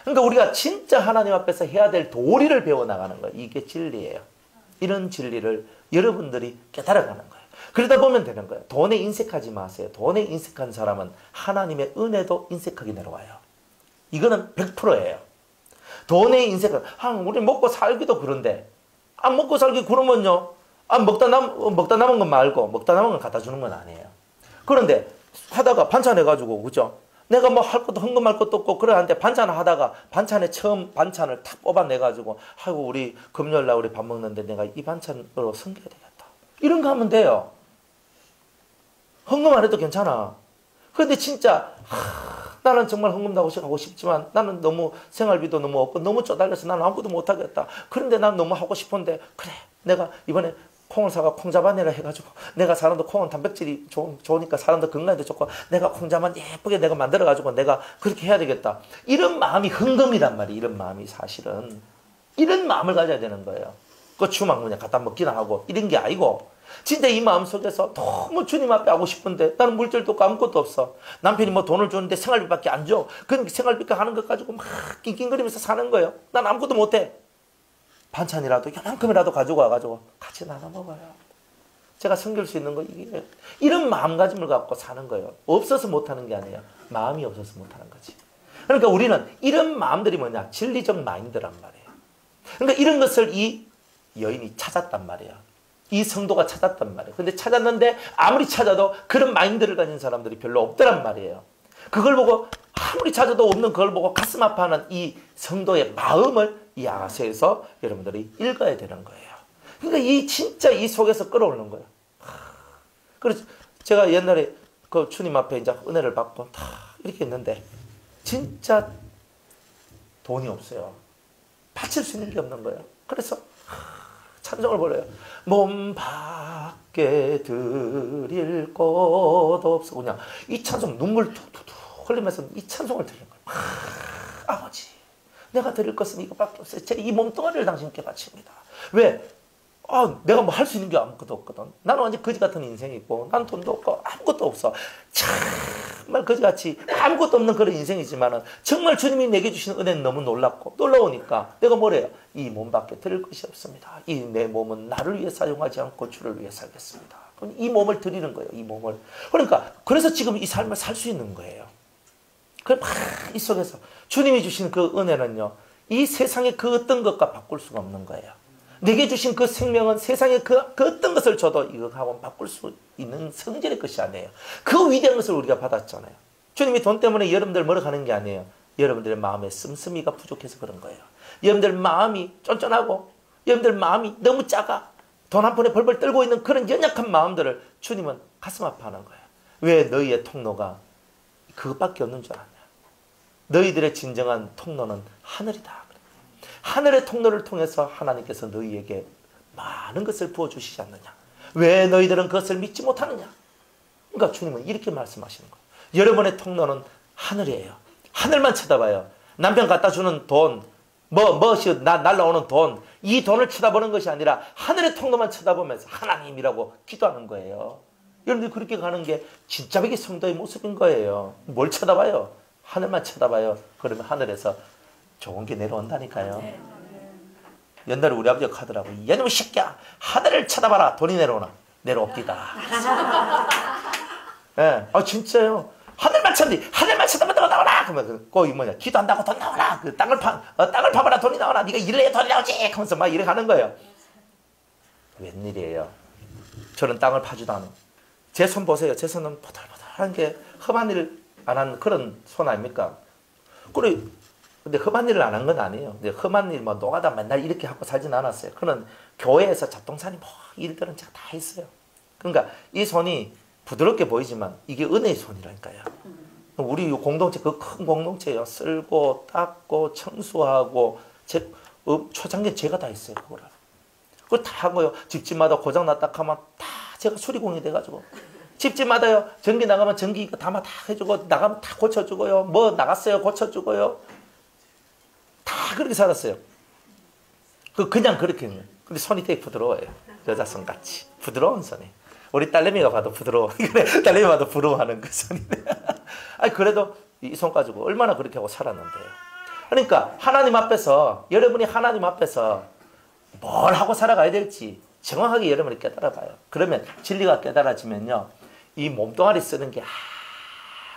그러니까 우리가 진짜 하나님 앞에서 해야 될 도리를 배워나가는 거예요. 이게 진리예요. 이런 진리를 여러분들이 깨달아가는 거예요. 그러다 보면 되는 거예요. 돈에 인색하지 마세요. 돈에 인색한 사람은 하나님의 은혜도 인색하게 내려와요. 이거는 100%예요. 돈에 인색은, 우리 먹고 살기도 그런데, 안 먹고 살기 그러면요, 먹다 남은 건 말고, 먹다 남은 건 갖다 주는 건 아니에요. 그런데 하다가 반찬 해가지고, 그죠? 내가 뭐 할 것도 헌금할 것도 없고 그러는데 반찬을 하다가 반찬에 처음 반찬을 탁 뽑아내가지고 아이고 우리 금요일날 우리 밥 먹는데 내가 이 반찬으로 섬겨야 되겠다. 이런 거 하면 돼요. 헌금 안 해도 괜찮아. 그런데 진짜 나는 정말 헌금도 하고 싶지만 나는 너무 생활비도 너무 없고 너무 쪼달려서 나는 아무것도 못하겠다. 그런데 난 너무 하고 싶은데 그래 내가 이번에 콩을 사가 콩자반이라 해가지고 내가 사람도 콩은 단백질이 좋으니까 사람도 건강에도 좋고 내가 콩자반 예쁘게 내가 만들어가지고 내가 그렇게 해야 되겠다. 이런 마음이 헌금이란 말이에요. 이런 마음이 사실은. 이런 마음을 가져야 되는 거예요. 그 주막 그냥 갖다 먹기나 하고 이런 게 아니고 진짜 이 마음 속에서 너무 주님 앞에 하고 싶은데 나는 물질도 없고 아무것도 없어. 남편이 뭐 돈을 주는데 생활비밖에 안 줘. 그 생활비 하는 것 가지고 막 낑낑거리면서 사는 거예요. 난 아무것도 못해. 반찬이라도 요만큼이라도 가지고 와가지고 같이 나눠 먹어요. 제가 섬길 수 있는 거 이게 이런 마음가짐을 갖고 사는 거예요. 없어서 못하는 게 아니에요. 마음이 없어서 못하는 거지. 그러니까 우리는 이런 마음들이 뭐냐? 진리적 마인드란 말이에요. 그러니까 이런 것을 이 여인이 찾았단 말이에요. 이 성도가 찾았단 말이에요. 근데 찾았는데 아무리 찾아도 그런 마인드를 가진 사람들이 별로 없더란 말이에요. 그걸 보고 아무리 찾아도 없는 그걸 보고 가슴 아파하는 이 성도의 마음을 이 아가서에서 여러분들이 읽어야 되는 거예요. 그러니까 이 진짜 이 속에서 끌어오는 거예요. 그래서 제가 옛날에 그 주님 앞에 이제 은혜를 받고 다 이렇게 했는데 진짜 돈이 없어요. 바칠 수 있는 게 없는 거예요. 그래서 찬송을 불러요. 몸 밖에 드릴 것도 없어. 그냥 이 찬송 눈물 툭툭툭 흘리면서 이 찬송을 드리는 거예요. 아버지 내가 드릴 것은 이거밖에 없어요. 제 이 몸뚱아리를 당신께 바칩니다. 왜? 내가 뭐 할 수 있는 게 아무것도 없거든. 나는 완전 거지 같은 인생이고 나는 돈도 없고 아무것도 없어. 정말 거지같이 아무것도 없는 그런 인생이지만 정말 주님이 내게 주신 은혜는 너무 놀랍고 놀라우니까 내가 뭐래요? 이 몸밖에 드릴 것이 없습니다. 이 내 몸은 나를 위해 사용하지 않고 주를 위해 살겠습니다. 이 몸을 드리는 거예요. 이 몸을. 그러니까 그래서 지금 이 삶을 살 수 있는 거예요. 그 막 이 속에서 주님이 주신 그 은혜는요. 이 세상의 그 어떤 것과 바꿀 수가 없는 거예요. 내게 주신 그 생명은 세상의 그 어떤 것을 줘도 이거하고 바꿀 수 있는 성질의 것이 아니에요. 그 위대한 것을 우리가 받았잖아요. 주님이 돈 때문에 여러분들 멀어가는 게 아니에요. 여러분들의 마음에 씀씀이가 부족해서 그런 거예요. 여러분들 마음이 쫀쫀하고 여러분들 마음이 너무 작아. 돈 한 푼에 벌벌 떨고 있는 그런 연약한 마음들을 주님은 가슴 아파하는 거예요. 왜 너희의 통로가 그것밖에 없는 줄 아냐. 너희들의 진정한 통로는 하늘이다. 하늘의 통로를 통해서 하나님께서 너희에게 많은 것을 부어주시지 않느냐. 왜 너희들은 그것을 믿지 못하느냐. 그러니까 주님은 이렇게 말씀하시는 거예요. 여러분의 통로는 하늘이에요. 하늘만 쳐다봐요. 남편 갖다 주는 돈, 무엇이 날라오는 돈, 이 돈을 쳐다보는 것이 아니라 하늘의 통로만 쳐다보면서 하나님이라고 기도하는 거예요. 여러분들 그렇게 가는 게 진짜 이게 성도의 모습인 거예요. 뭘 쳐다봐요? 하늘만 쳐다봐요. 그러면 하늘에서 좋은 게 내려온다니까요. 옛날에 우리 아버지가 하더라고. 이놈의 새끼야, 하늘을 쳐다봐라. 돈이 내려오나? 내려옵디다. 예, 진짜요. 하늘만 쳐다봐도 나오라. 그러면 거기 뭐냐, 기도한다고 돈 나오라. 그 땅을 파봐라 돈이 나오라. 네가 일을 해야 돈이 나오지. 하면서 막 이렇게 하는 거예요. 웬일이에요. 저는 땅을 파지도 않은. 제 손 보세요. 제 손은 보들보들한 게 험한 일 안 한 그런 손 아닙니까? 그래. 근데 험한 일을 안 한 건 아니에요. 근데 험한 일, 노가다 맨날 이렇게 하고 살진 않았어요. 그는 교회에서 잡동사니 일들은 제가 다 했어요. 그러니까 이 손이 부드럽게 보이지만 이게 은혜의 손이라니까요. 우리 공동체, 그 큰 공동체예요. 쓸고, 닦고, 청소하고, 초창기에 제가 다 했어요. 그거를. 그걸 다 하고요. 집집마다 고장났다 하면 다 제가 수리공이 돼가지고. 집집마다요. 전기 나가면 전기 이거 다 해주고, 나가면 다 고쳐주고요. 뭐 나갔어요. 고쳐주고요. 다 그렇게 살았어요. 그냥 그렇게. 근데 손이 되게 부드러워요. 여자 손같이. 부드러운 손이. 우리 딸내미가 봐도 부드러워. 그래, 딸내미 봐도 부러워하는 그 손인데. 그래도 이 손 가지고 얼마나 그렇게 하고 살았는데요. 그러니까 하나님 앞에서, 여러분이 하나님 앞에서 뭘 하고 살아가야 될지 정확하게 여러분이 깨달아봐요. 그러면 진리가 깨달아지면요, 이 몸뚱아리 쓰는 게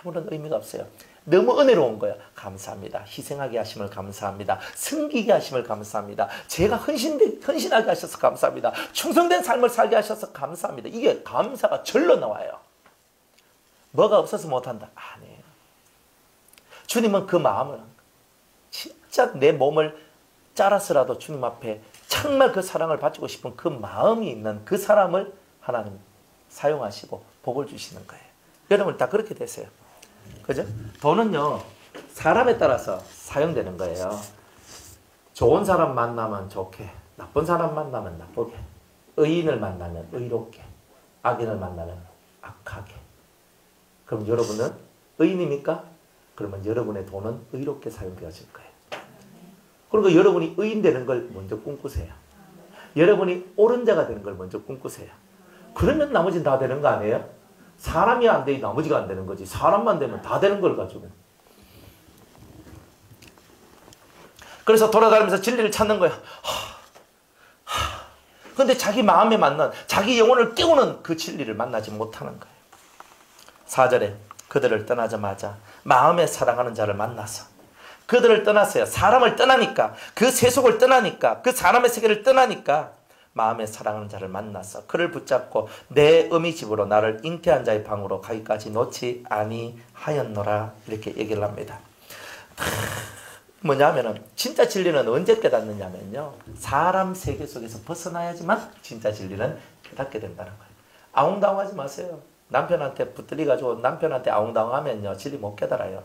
아무런 의미가 없어요. 너무 은혜로운 거예요. 감사합니다. 희생하게 하심을 감사합니다. 섬기게 하심을 감사합니다. 제가 헌신하게 하셔서 감사합니다. 충성된 삶을 살게 하셔서 감사합니다. 이게 감사가 절로 나와요. 뭐가 없어서 못한다? 아니에요. 주님은 그 마음을, 진짜 내 몸을 짜라서라도 주님 앞에 정말 그 사랑을 바치고 싶은 그 마음이 있는 그 사람을 하나님 사용하시고 복을 주시는 거예요. 여러분 다 그렇게 되세요. 그죠? 돈은요, 사람에 따라서 사용되는 거예요. 좋은 사람 만나면 좋게, 나쁜 사람 만나면 나쁘게, 의인을 만나면 의롭게, 악인을 만나면 악하게. 그럼 여러분은 의인입니까? 그러면 여러분의 돈은 의롭게 사용되어질 거예요. 그러니까 여러분이 의인 되는 걸 먼저 꿈꾸세요. 여러분이 옳은 자가 되는 걸 먼저 꿈꾸세요. 그러면 나머지는 다 되는 거 아니에요? 사람이 안 돼, 나머지가 안 되는 거지. 사람만 되면 다 되는 걸 가지고. 그래서 돌아다니면서 진리를 찾는 거야. 근데 자기 마음에 맞는, 자기 영혼을 깨우는 그 진리를 만나지 못하는 거예요. 4절에 그들을 떠나자마자 마음에 사랑하는 자를 만나서, 그들을 떠났어요. 사람을 떠나니까, 그 세속을 떠나니까, 그 사람의 세계를 떠나니까 마음에 사랑하는 자를 만나서 그를 붙잡고 내 어미 집으로 나를 잉태한 자의 방으로 가기까지 놓지 아니하였노라. 이렇게 얘기를 합니다. 뭐냐면은 진짜 진리는 언제 깨닫느냐면요, 사람 세계 속에서 벗어나야지만 진짜 진리는 깨닫게 된다는 거예요. 아웅다웅하지 마세요. 남편한테 붙들려 가지고 남편한테 아웅다웅하면요, 진리 못 깨달아요.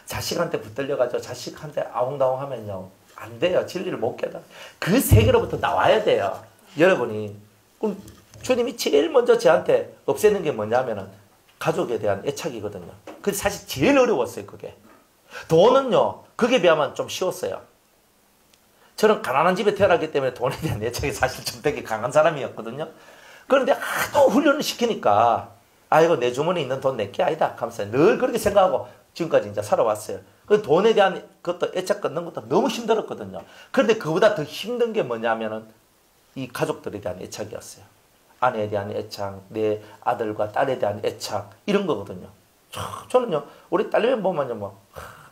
자식한테 붙들려 가지고 자식한테 아웅다웅하면요, 안 돼요. 진리를 못 깨달아. 그 세계로부터 나와야 돼요. 여러분이, 그럼 주님이 제일 먼저 저한테 없애는 게 뭐냐면은 가족에 대한 애착이거든요. 그게 사실 제일 어려웠어요. 그게. 돈은요, 그게 비하면 좀 쉬웠어요. 저는 가난한 집에 태어났기 때문에 돈에 대한 애착이 사실 좀 되게 강한 사람이었거든요. 그런데 하도 훈련을 시키니까, 아이고 내 주머니에 있는 돈 내게 아니다 하면서 늘 그렇게 생각하고 지금까지 이제 살아왔어요. 그 돈에 대한 그것도 애착 끊는 것도 너무 힘들었거든요. 그런데 그보다 더 힘든 게 뭐냐면은 이 가족들에 대한 애착이었어요. 아내에 대한 애착, 내 아들과 딸에 대한 애착, 이런 거거든요. 저는요, 우리 딸내미 보면요, 뭐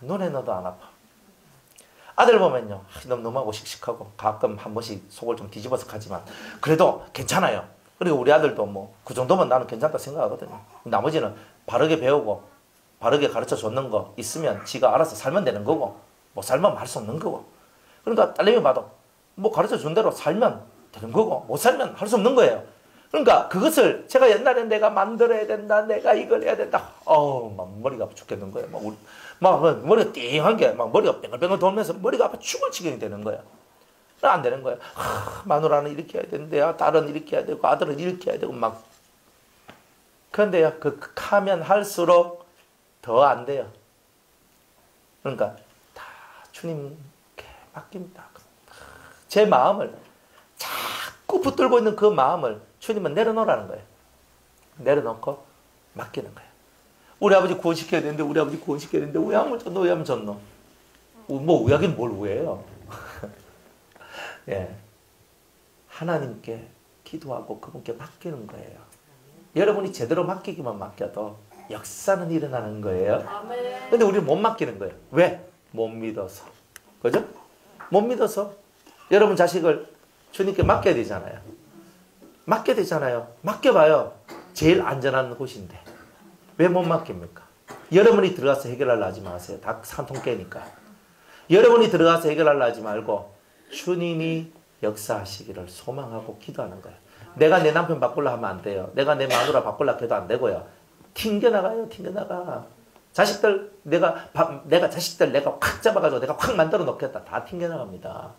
눈에 넣어도 안 아파. 아들 보면요, 너무하고 씩씩하고 가끔 한 번씩 속을 좀 뒤집어서 가지만 그래도 괜찮아요. 그리고 우리 아들도 뭐 그 정도면 나는 괜찮다 생각하거든요. 나머지는 바르게 배우고 바르게 가르쳐 줬는 거 있으면 지가 알아서 살면 되는 거고, 못 살면 할 수 없는 거고. 그러니까 딸내미 봐도 뭐 가르쳐 준 대로 살면 되는 거고, 못 살면 할 수 없는 거예요. 그러니까 그것을 제가 옛날에 내가 만들어야 된다, 내가 이걸 해야 된다, 막 머리가 아파 죽겠는 거예요. 막 머리가 띵한 게 막 머리가 뱅글뱅글 돌면서 머리가 아파 죽을 지경이 되는 거예요. 안 되는 거예요. 마누라는 이렇게 해야 되는데, 딸은 이렇게 해야 되고, 아들은 이렇게 해야 되고, 막. 그런데요, 하면 할수록 더 안 돼요. 그러니까 다 주님께 맡깁니다. 제 마음을 자꾸 붙들고 있는 그 마음을 주님은 내려놓으라는 거예요. 내려놓고 맡기는 거예요. 우리 아버지 구원시켜야 되는데, 우리 아버지 구원시켜야 되는데, 왜 하면 졌노, 왜 하면 졌노? 뭐 우야긴 뭘 우해요. 예, 하나님께 기도하고 그분께 맡기는 거예요. 여러분이 제대로 맡기기만 맡겨도 역사는 일어나는 거예요. 근데 우리는 못 맡기는 거예요. 왜? 못 믿어서. 그죠? 못 믿어서. 여러분 자식을 주님께 맡겨야 되잖아요. 맡겨야 되잖아요. 맡겨봐요. 제일 안전한 곳인데. 왜 못 맡깁니까? 여러분이 들어가서 해결하려 하지 마세요. 다 산통 깨니까. 여러분이 들어가서 해결하려 하지 말고 주님이 역사하시기를 소망하고 기도하는 거예요. 내가 내 남편 바꾸려 하면 안 돼요. 내가 내 마누라 바꾸려 해도 안 되고요. 튕겨나가요. 튕겨나가. 자식들 내가 자식들 내가 확 잡아가지고 내가 확 만들어 놓겠다. 다 튕겨나갑니다.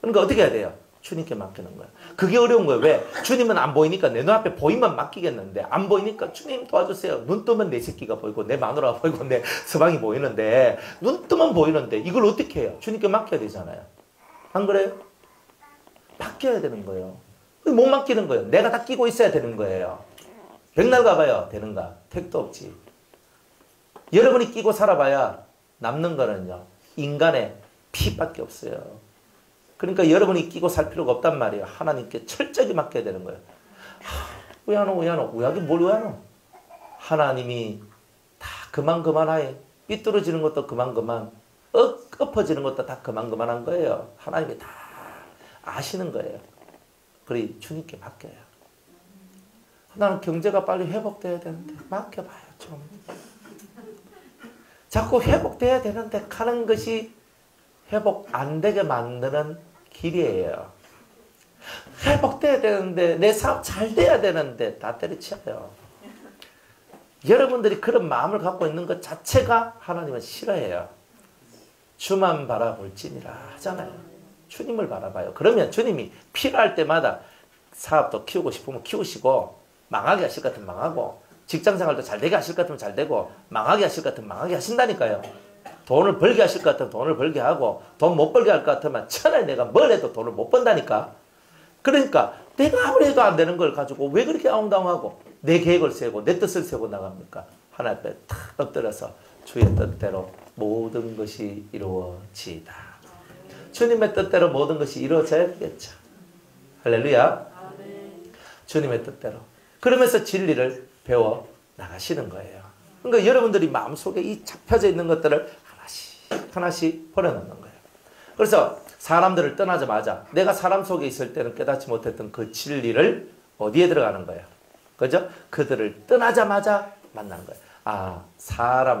그러니까 어떻게 해야 돼요? 주님께 맡기는 거예요. 그게 어려운 거예요. 왜? 주님은 안 보이니까 내 눈앞에 보이면 맡기겠는데, 안 보이니까 주님 도와주세요. 눈 뜨면 내 새끼가 보이고 내 마누라가 보이고 내 서방이 보이는데, 눈 뜨면 보이는데 이걸 어떻게 해요? 주님께 맡겨야 되잖아요. 안 그래요? 맡겨야 되는 거예요. 못 맡기는 거예요. 내가 다 끼고 있어야 되는 거예요. 백날 가봐요. 되는가? 택도 없지. 여러분이 끼고 살아봐야 남는 거는요, 인간의 피밖에 없어요. 그러니까 여러분이 끼고 살 필요가 없단 말이에요. 하나님께 철저히 맡겨야 되는 거예요. 왜 안 오? 왜 안 오? 우야기 뭘 왜 안 오? 하나님이 다 그만하에 삐뚤어지는 것도 그만 엎어지는 것도 다 그만한 거예요. 하나님이 다 아시는 거예요. 그래 주님께 맡겨요. 나는 경제가 빨리 회복돼야 되는데 맡겨봐요 좀. 자꾸 회복돼야 되는데 가는 것이 회복 안 되게 만드는 길이에요. 회복돼야 되는데 내 사업 잘 돼야 되는데 다 때려치워요. 여러분들이 그런 마음을 갖고 있는 것 자체가 하나님은 싫어해요. 주만 바라볼지니라 하잖아요. 주님을 바라봐요. 그러면 주님이 필요할 때마다 사업도 키우고 싶으면 키우시고 망하게 하실 것 같으면 망하고 직장생활도 잘 되게 하실 것 같으면 잘 되고 망하게 하실 것 같으면 망하게 하신다니까요. 돈을 벌게 하실 것 같으면 돈을 벌게 하고 돈 못 벌게 할 것 같으면 차라리 내가 뭘 해도 돈을 못 번다니까. 그러니까 내가 아무리 해도 안 되는 걸 가지고 왜 그렇게 아웅다웅하고 내 계획을 세우고 내 뜻을 세우고 나갑니까? 하나님 앞에 탁 엎드려서 주의 뜻대로 모든 것이 이루어지이다. 주님의 뜻대로 모든 것이 이루어져야겠죠. 할렐루야. 주님의 뜻대로. 그러면서 진리를 배워 나가시는 거예요. 그러니까 여러분들이 마음속에 이 잡혀져 있는 것들을 하나씩 버려놓는 거예요. 그래서 사람들을 떠나자마자 내가 사람 속에 있을 때는 깨닫지 못했던 그 진리를 어디에 들어가는 거예요? 그죠? 그들을 떠나자마자 만난 거예요. 아,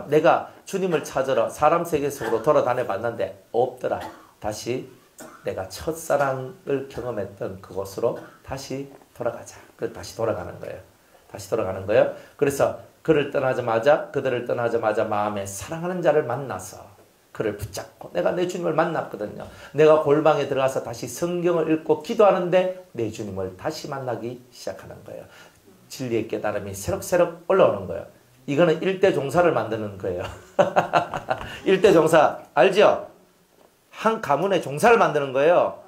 내가 주님을 찾으러 사람 세계 속으로 돌아다녀 봤는데 없더라. 다시 내가 첫사랑을 경험했던 그곳으로 다시 돌아가자. 그래서 다시 돌아가는 거예요. 다시 돌아가는 거예요. 그래서 그들을 떠나자마자 마음에 사랑하는 자를 만나서 그를 붙잡고 내가 내 주님을 만났거든요. 내가 골방에 들어가서 다시 성경을 읽고 기도하는데 내 주님을 다시 만나기 시작하는 거예요. 진리의 깨달음이 새록새록 올라오는 거예요. 이거는 일대 종사를 만드는 거예요. 일대 종사 알죠? 한 가문의 종사를 만드는 거예요.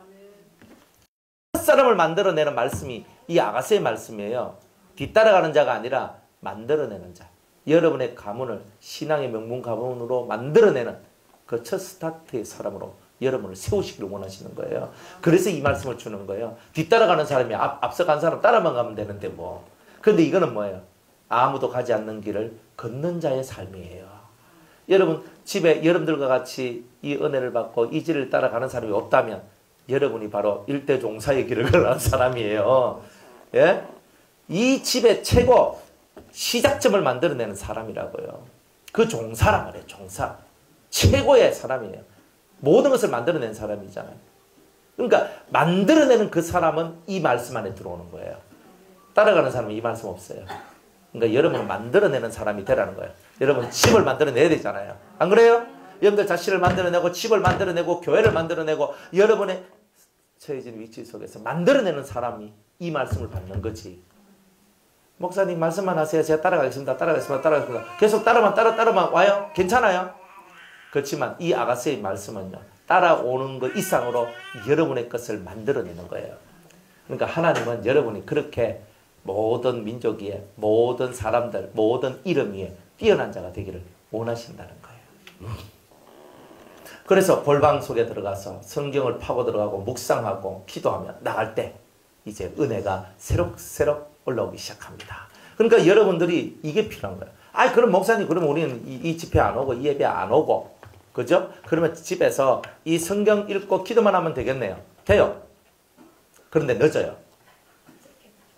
첫 사람을 만들어내는 말씀이 이 아가서의 말씀이에요. 뒤따라가는 자가 아니라 만들어내는 자. 여러분의 가문을 신앙의 명문 가문으로 만들어내는 그 첫 스타트의 사람으로 여러분을 세우시기를 원하시는 거예요. 그래서 이 말씀을 주는 거예요. 뒤따라가는 사람이 앞서간 사람 따라만 가면 되는데 뭐. 그런데 이거는 뭐예요? 아무도 가지 않는 길을 걷는 자의 삶이에요. 여러분 집에 여러분들과 같이 이 은혜를 받고 이 길을 따라가는 사람이 없다면 여러분이 바로 일대 종사의 길을 걸어간 사람이에요. 예? 이 집의 최고 시작점을 만들어내는 사람이라고요. 그 종사란 말이에요. 종사. 최고의 사람이에요. 모든 것을 만들어낸 사람이잖아요. 그러니까 만들어내는 그 사람은 이 말씀 안에 들어오는 거예요. 따라가는 사람은 이 말씀 없어요. 그러니까 여러분은 만들어내는 사람이 되라는 거예요. 여러분 집을 만들어내야 되잖아요. 안 그래요? 여러분들 자신을 만들어내고 집을 만들어내고 교회를 만들어내고 여러분의 처해진 위치 속에서 만들어내는 사람이 이 말씀을 받는 거지. 목사님 말씀만 하세요. 제가 따라가겠습니다. 계속 따라만 와요? 괜찮아요? 그렇지만 이 아가서의 말씀은요. 따라오는 것 이상으로 여러분의 것을 만들어내는 거예요. 그러니까 하나님은 여러분이 그렇게 모든 민족 위에 모든 사람들 모든 이름 위에 뛰어난 자가 되기를 원하신다는 거예요. 그래서 골방 속에 들어가서 성경을 파고 들어가고 묵상하고 기도하며 나갈 때 이제 은혜가 새록새록 올라오기 시작합니다. 그러니까 여러분들이 이게 필요한 거예요. 그럼 목사님 그러면 우리는 이 집회 안 오고 이 예배 안 오고 그죠? 그러면 집에서 이 성경 읽고 기도만 하면 되겠네요. 돼요. 그런데 늦어요.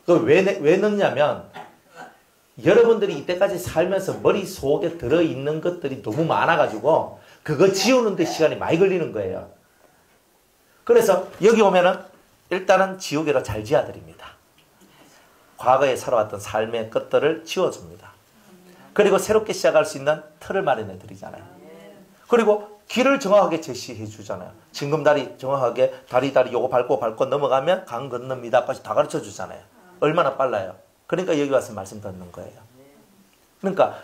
왜 늦냐면 여러분들이 이때까지 살면서 머릿속에 들어있는 것들이 너무 많아가지고 그거 지우는 데 시간이 많이 걸리는 거예요. 그래서 여기 오면은 일단은 지우개로 잘 지어드립니다. 과거에 살아왔던 삶의 것들을 지워줍니다. 그리고 새롭게 시작할 수 있는 틀을 마련해 드리잖아요. 그리고 길을 정확하게 제시해 주잖아요. 징금다리 정확하게 다리 요거 밟고 넘어가면 강 건넙니다까지 다 가르쳐 주잖아요. 얼마나 빨라요. 그러니까 여기 와서 말씀 듣는 거예요. 그러니까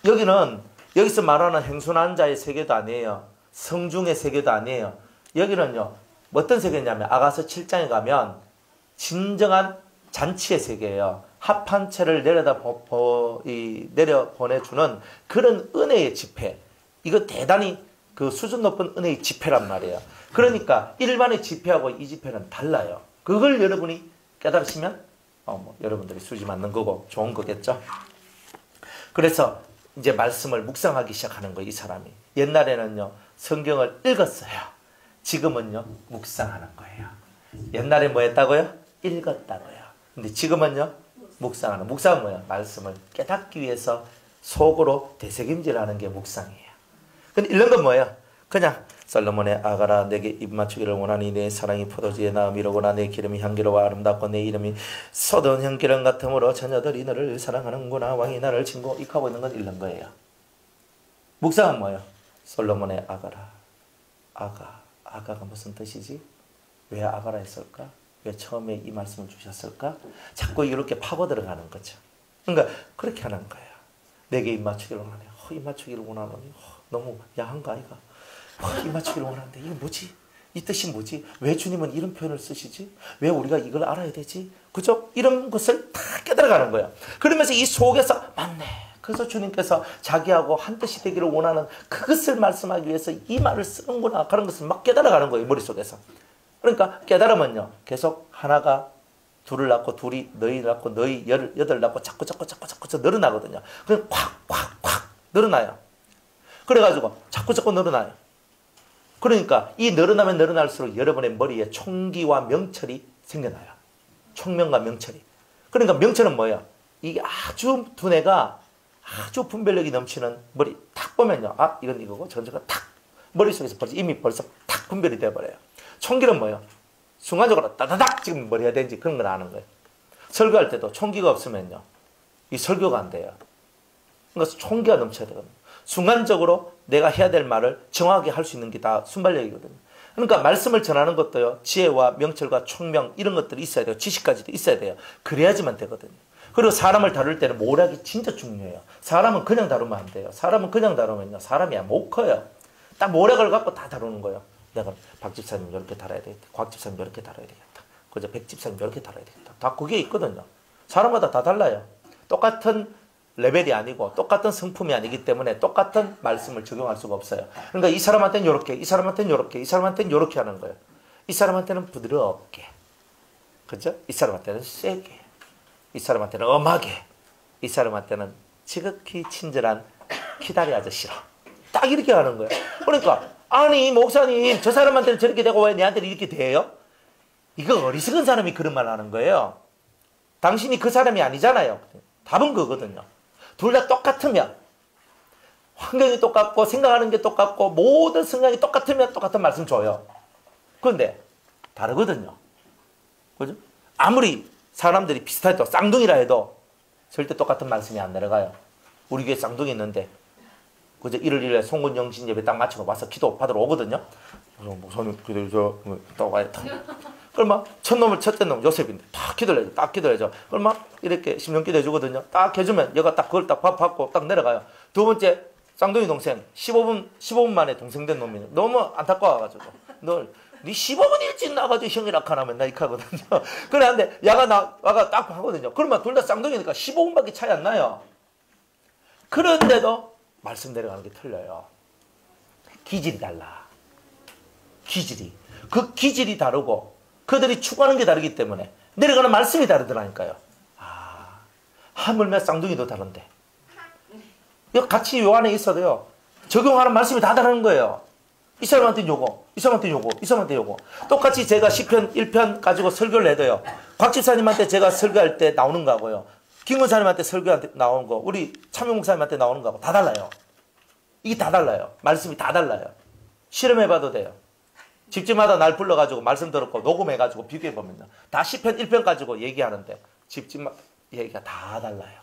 여기는 여기서 말하는 행순한 자의 세계도 아니에요. 성중의 세계도 아니에요. 여기는요. 어떤 세계냐면 아가서 7장에 가면 진정한 잔치의 세계예요. 합한 채를 내려보내주는 그런 은혜의 집회. 이거 대단히 그 수준 높은 은혜의 지폐란 말이에요. 그러니까 일반의 지폐하고 이 지폐는 달라요. 그걸 여러분이 깨달으시면 여러분들이 수지 맞는 거고 좋은 거겠죠. 그래서 이제 말씀을 묵상하기 시작하는 거예요. 이 사람이. 옛날에는요 성경을 읽었어요. 지금은요 묵상하는 거예요. 옛날에 뭐 했다고요? 읽었다고요. 근데 지금은요 묵상하는. 묵상은 뭐예요? 말씀을 깨닫기 위해서 속으로 되새김질하는 게 묵상이에요. 근데 읽는 건 뭐예요? 그냥 솔로몬의 아가라 내게 입 맞추기를 원하니 내 사랑이 포도주의 나음이로구나 내 기름이 향기로워 아름답고 내 이름이 쏟은 향기름 같으므로 처녀들이 너를 사랑하는구나 왕이 나를 친구 익하고 있는 건 읽는 거예요. 묵상은 뭐예요? 솔로몬의 아가라. 아가가 무슨 뜻이지? 왜 아가라 했을까? 왜 처음에 이 말씀을 주셨을까? 자꾸 이렇게 파고 들어가는 거죠. 그러니까 그렇게 하는 거예요. 내게 입 맞추기를 원하네. 입 맞추기를 원하노니 너무 야한가 아이가? 입 맞추기를 원하는데 이거 뭐지? 이 뜻이 뭐지? 왜 주님은 이런 표현을 쓰시지? 왜 우리가 이걸 알아야 되지? 그죠? 이런 것을 다 깨달아가는 거예요. 그러면서 이 속에서 맞네. 그래서 주님께서 자기하고 한 뜻이 되기를 원하는 그것을 말씀하기 위해서 이 말을 쓰는구나. 그런 것을 막 깨달아가는 거예요. 머릿속에서. 그러니까 깨달으면요. 계속 하나가 둘을 낳고 둘이 너희 낳고 너희 여덟 낳고 자꾸 늘어나거든요. 그냥 콱 늘어나요. 그래가지고 자꾸 늘어나요. 그러니까 이 늘어나면 늘어날수록 여러분의 머리에 총기와 명철이 생겨나요. 총명과 명철이. 그러니까 명철은 뭐예요? 이게 아주 두뇌가 아주 분별력이 넘치는 머리 탁 보면요. 아 이건 이거고 저건 탁 머릿속에서 벌써 탁 분별이 돼버려요. 총기는 뭐예요? 순간적으로 따다닥 지금 뭘 해야 되는지 그런 걸 아는 거예요. 설교할 때도 총기가 없으면요. 이 설교가 안 돼요. 그러니까 총기가 넘쳐야 되거든요. 순간적으로 내가 해야 될 말을 정확하게 할 수 있는 게 다 순발력이거든요. 그러니까 말씀을 전하는 것도요. 지혜와 명철과 총명 이런 것들이 있어야 돼요. 지식까지도 있어야 돼요. 그래야지만 되거든요. 그리고 사람을 다룰 때는 모략이 진짜 중요해요. 사람은 그냥 다루면 안 돼요. 사람은 그냥 다루면요. 사람이 못 커요. 딱 모략을 갖고 다 다루는 거예요. 내가 박 집사님 이렇게 다뤄야 되겠다. 곽 집사님 이렇게 다뤄야 되겠다. 그저 백 집사님 이렇게 다뤄야 되겠다. 다 그게 있거든요. 사람마다 다 달라요. 똑같은 레벨이 아니고 똑같은 성품이 아니기 때문에 똑같은 말씀을 적용할 수가 없어요. 그러니까 이 사람한테는 이렇게, 이 사람한테는 이렇게, 이 사람한테는 이렇게 하는 거예요. 이 사람한테는 부드럽게, 그죠? 이 사람한테는 세게, 이 사람한테는 엄하게, 이 사람한테는 지극히 친절한 키다리 아저씨로 딱 이렇게 하는 거예요. 그러니까 아니 목사님 저 사람한테는 저렇게 되고 왜 내한테는 이렇게 돼요? 이거 어리석은 사람이 그런 말을 하는 거예요. 당신이 그 사람이 아니잖아요. 답은 그거거든요. 둘 다 똑같으면 환경이 똑같고 생각하는 게 똑같고 모든 성향이 똑같으면 똑같은 말씀 줘요. 그런데 다르거든요. 그죠? 아무리 사람들이 비슷해도 쌍둥이라 해도 절대 똑같은 말씀이 안 내려가요. 우리 교회 쌍둥이 있는데 그저 1월 1일에 송군영신 예배 딱 마치고 와서 기도 받으러 오거든요. 목사님 기도 저 와야 그럼 막 첫째 놈 요셉인데 딱 기도를 해줘. 딱 기도를 해줘. 그럼 막 이렇게 심령 기도 해주거든요. 딱 해주면 얘가 딱 그걸 딱 받고 딱 내려가요. 두 번째 쌍둥이 동생 15분 만에 동생 된 놈이 너무 안타까워가지고 네 15분 일찍 나가지고 형이라 하면 나 이렇게 하거든요. 그래 한데 야가 딱 하거든요. 그러면 둘 다 쌍둥이니까 15분밖에 차이 안 나요. 그런데도 말씀 내려가는 게 틀려요. 기질이 달라. 기질이. 그 기질이 다르고 그들이 추구하는 게 다르기 때문에 내려가는 말씀이 다르더라니까요. 하물며 쌍둥이도 다른데. 이거 같이 요 안에 있어도요. 적용하는 말씀이 다 다른 거예요. 이 사람한테는 요거, 이 사람한테 요거, 이 사람한테 요거. 똑같이 제가 시편 1편 가지고 설교를 해도요. 곽 집사님한테 제가 설교할 때 나오는 거하고요. 김 권사님한테 설교한테 나오는 거, 우리 참여 목사님한테 나오는 거하고 다 달라요. 이게 다 달라요. 말씀이 다 달라요. 실험해봐도 돼요. 집집마다 날 불러가지고 말씀 들었고 녹음해가지고 비교해보면 다 시편 1편 가지고 얘기하는데 집집마다 얘기가 다 달라요.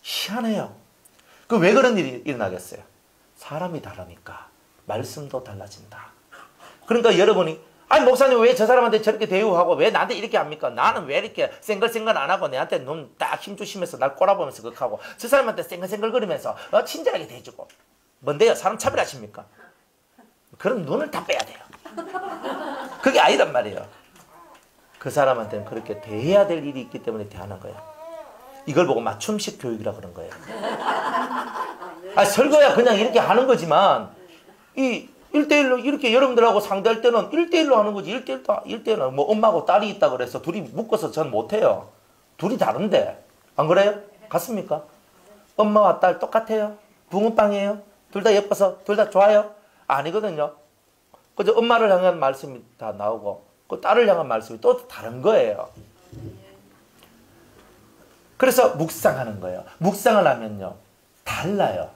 희한해요. 그 왜 그런 일이 일어나겠어요? 사람이 다르니까 말씀도 달라진다. 그러니까 여러분이 아니 목사님 왜 저 사람한테 저렇게 대우하고 왜 나한테 이렇게 합니까? 나는 왜 이렇게 생글생글 안 하고 내한테 눈 딱 힘주시면서 날 꼬라보면서 그렇게 하고 저 사람한테 생글생글거리면서 친절하게 대해주고 뭔데요? 사람 차별하십니까? 그럼 눈을 다 빼야 돼요. 그게 아니란 말이에요. 그 사람한테는 그렇게 대해야 될 일이 있기 때문에 대하는 거예요. 이걸 보고 맞춤식 교육이라 그런 거예요. 설교야 그냥 이렇게 하는 거지만 이 1대1로 이렇게 여러분들하고 상대할 때는 1대1로 하는 거지. 1대1로. 뭐 엄마하고 딸이 있다 그래서 둘이 묶어서 전 못해요. 둘이 다른데. 안 그래요? 같습니까? 엄마와 딸 똑같아요? 붕어빵이에요? 둘 다 예뻐서 둘 다 좋아요? 아니거든요. 그저 엄마를 향한 말씀이 다 나오고 그 딸을 향한 말씀이 또 다른 거예요. 그래서 묵상하는 거예요. 묵상을 하면요. 달라요.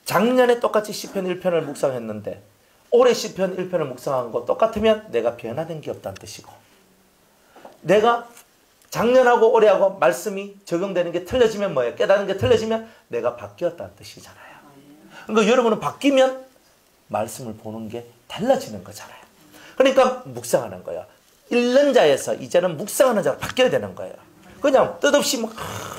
작년에 똑같이 시편 1편을 묵상했는데 올해 시편 1편을 묵상한 거 똑같으면 내가 변화된 게 없다는 뜻이고, 내가 작년하고 올해하고 말씀이 적용되는 게 틀려지면 뭐예요? 깨닫는 게 틀려지면 내가 바뀌었다는 뜻이잖아요. 그러니까 여러분은 바뀌면 말씀을 보는 게 달라지는 거잖아요. 그러니까 묵상하는 거예요. 읽는 자에서 이제는 묵상하는 자로 바뀌어야 되는 거예요. 그냥 뜻없이 막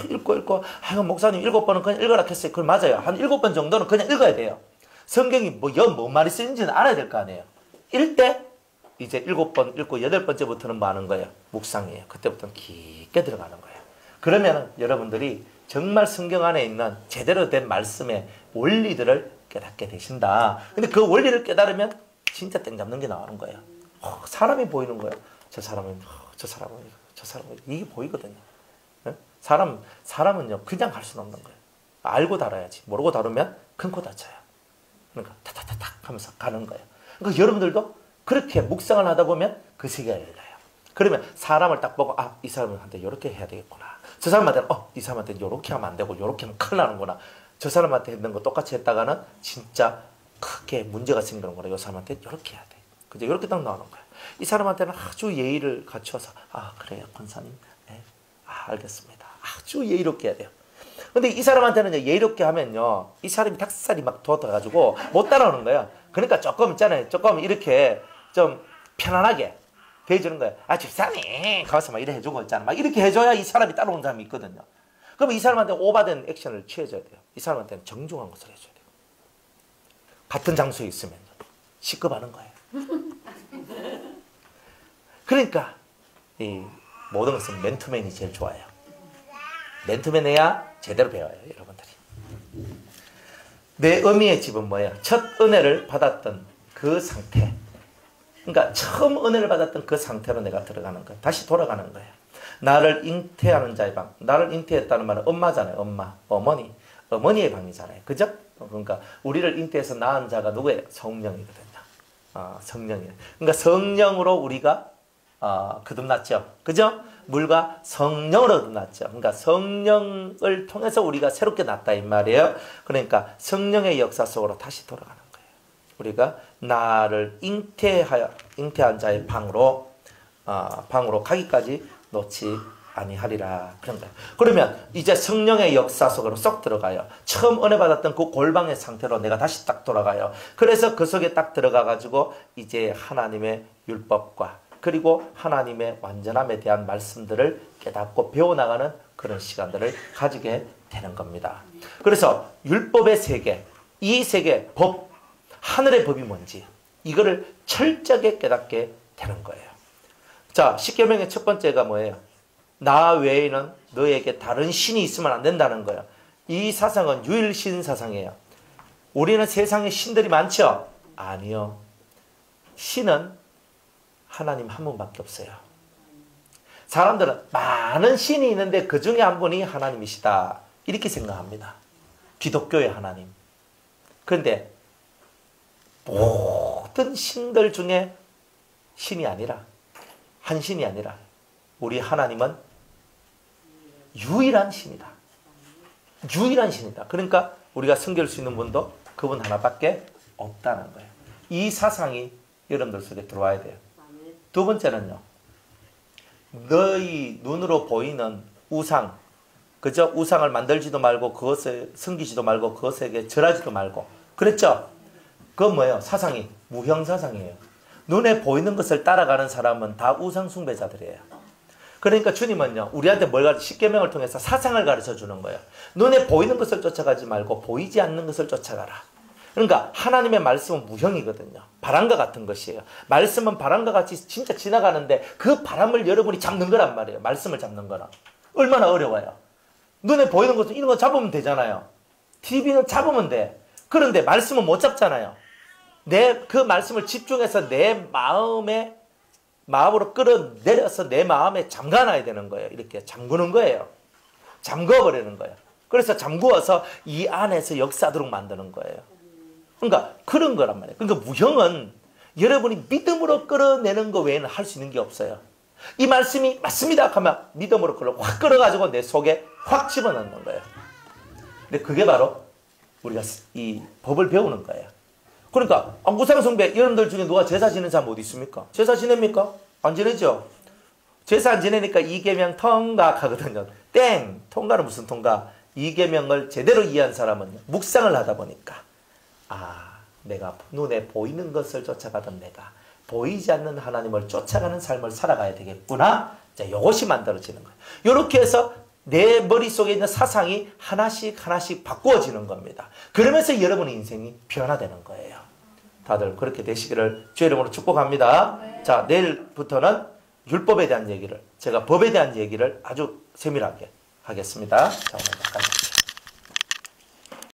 읽고 목사님 7번은 그냥 읽으라 했어요. 그건 맞아요. 한 7번 정도는 그냥 읽어야 돼요. 성경이 뭔 말이 쓰는지는 알아야 될 거 아니에요. 읽을 때 이제 7번 읽고 8번째부터는 뭐 하는 거예요? 묵상이에요. 그때부터는 깊게 들어가는 거예요. 그러면 여러분들이 정말 성경 안에 있는 제대로 된 말씀의 원리들을 깨닫게 되신다. 근데 그 원리를 깨달으면 진짜 땡 잡는 게 나오는 거예요. 사람이 보이는 거예요. 저 사람은 이게 보이거든요. 네? 사람은요 그냥 할 수는 없는 거예요. 알고 다뤄야지. 모르고 다루면 큰 코 다쳐요. 그러니까 탁탁탁탁 하면서 가는 거예요. 그러니까 여러분들도 그렇게 묵상을 하다 보면 그 세계가 열려요. 그러면 사람을 딱 보고 이 사람한테 이렇게 해야 되겠구나. 저 사람한테는 이 사람한테 이렇게 하면 안 되고 이렇게 하면 큰일 나는구나. 저 사람한테 했는 거 똑같이 했다가는 진짜 크게 문제가 생기는구나. 이 사람한테 이렇게 해야 돼. 그죠? 이렇게 딱 나오는 거예요. 이 사람한테는 아주 예의를 갖춰서 그래요 권사님. 네. 알겠습니다. 아주 예의롭게 해야 돼요. 근데 이 사람한테는 예의롭게 하면요 이 사람이 닭살이 막 돋아가지고 못 따라오는 거예요. 그러니까 조금 있잖아요. 조금 이렇게 좀 편안하게 대해주는 거예요. 집사님 가서 막 이래 해주고 있잖아. 막 이렇게 해줘야 이 사람이 따라오는 사람이 있거든요. 그럼 이 사람한테 오바된 액션을 취해줘야 돼요. 이 사람한테는 정중한 것을 해줘야 돼요. 같은 장소에 있으면 시급하는 거예요. 그러니까 이 모든 것은 맨투맨이 제일 좋아요. 맨투맨해야 제대로 배워요. 여러분들이. 내 의미의 집은 뭐예요? 첫 은혜를 받았던 그 상태. 그러니까 처음 은혜를 받았던 그 상태로 내가 들어가는 거예요. 다시 돌아가는 거예요. 나를 잉태하는 자의 방. 나를 잉태했다는 말은 엄마잖아요. 엄마, 어머니의 방이잖아요. 그죠? 그러니까 우리를 잉태해서 낳은 자가 누구예요? 성령이거든요. 성령이에요. 그러니까 성령으로 우리가 거듭났죠. 그죠? 물과 성령으로 거듭났죠. 그러니까 성령을 통해서 우리가 새롭게 났다 이 말이에요. 그러니까 성령의 역사 속으로 다시 돌아가는 거예요. 우리가 나를 잉태한 자의 방으로 가기까지 놓지 아니하리라. 그런 거예요. 그러면 이제 성령의 역사 속으로 쏙 들어가요. 처음 은혜 받았던 그 골방의 상태로 내가 다시 딱 돌아가요. 그래서 그 속에 딱 들어가 가지고 이제 하나님의 율법과 그리고 하나님의 완전함에 대한 말씀들을 깨닫고 배워나가는 그런 시간들을 가지게 되는 겁니다. 그래서 율법의 세계, 이 세계 법, 하늘의 법이 뭔지 이거를 철저하게 깨닫게 되는 거예요. 자, 십계명의 첫 번째가 뭐예요? 나 외에는 너에게 다른 신이 있으면 안 된다는 거예요. 이 사상은 유일신 사상이에요. 우리는 세상에 신들이 많죠? 아니요. 신은 하나님 한 분밖에 없어요. 사람들은 많은 신이 있는데 그 중에 한 분이 하나님이시다. 이렇게 생각합니다. 기독교의 하나님. 그런데 모든 신들 중에 신이 아니라 한 신이 아니라 우리 하나님은 유일한 신이다. 유일한 신이다. 그러니까 우리가 섬길 수 있는 분도 그분 하나밖에 없다는 거예요. 이 사상이 여러분들 속에 들어와야 돼요. 두 번째는요. 너희 눈으로 보이는 우상, 그죠? 우상을 만들지도 말고 그것을 섬기지도 말고 그것에게 절하지도 말고 그랬죠? 그건 뭐예요? 사상이 무형사상이에요. 눈에 보이는 것을 따라가는 사람은 다 우상 숭배자들이에요. 그러니까 주님은요 우리한테 뭘 가르쳐 십계명을 통해서 사상을 가르쳐 주는 거예요. 눈에 보이는 것을 쫓아가지 말고 보이지 않는 것을 쫓아가라. 그러니까 하나님의 말씀은 무형이거든요. 바람과 같은 것이에요. 말씀은 바람과 같이 진짜 지나가는데 그 바람을 여러분이 잡는 거란 말이에요. 말씀을 잡는 거라. 얼마나 어려워요. 눈에 보이는 것은 이런 거 잡으면 되잖아요. TV는 잡으면 돼. 그런데 말씀은 못 잡잖아요. 내 그 말씀을 집중해서 내 마음으로 끌어내려서 내 마음에 잠가놔야 되는 거예요. 이렇게 잠그는 거예요. 잠궈버리는 거예요. 그래서 잠그어서 이 안에서 역사하도록 만드는 거예요. 그러니까 그런 거란 말이에요. 그러니까 무형은 여러분이 믿음으로 끌어내는 거 외에는 할 수 있는 게 없어요. 이 말씀이 맞습니다 하면 믿음으로 그걸 확 끌어가지고 내 속에 확 집어넣는 거예요. 근데 그게 바로 우리가 이 법을 배우는 거예요. 그러니까 우상숭배, 여러분들 중에 누가 제사 지내는 사람 어디 있습니까? 제사 지냅니까? 안 지내죠? 제사 안 지내니까 이계명 통각 하거든요. 땡! 통과는 무슨 통과? 이계명을 제대로 이해한 사람은 묵상을 하다 보니까 내가 눈에 보이는 것을 쫓아가던 내가 보이지 않는 하나님을 쫓아가는 삶을 살아가야 되겠구나. 자, 이것이 만들어지는 거예요. 이렇게 해서 내 머릿속에 있는 사상이 하나씩 하나씩 바꾸어지는 겁니다. 그러면서 여러분의 인생이 변화되는 거예요. 다들 그렇게 되시기를 주의 이름으로 축복합니다. 자, 내일부터는 율법에 대한 얘기를, 제가 법에 대한 얘기를 아주 세밀하게 하겠습니다. 자, 오늘 여기까지.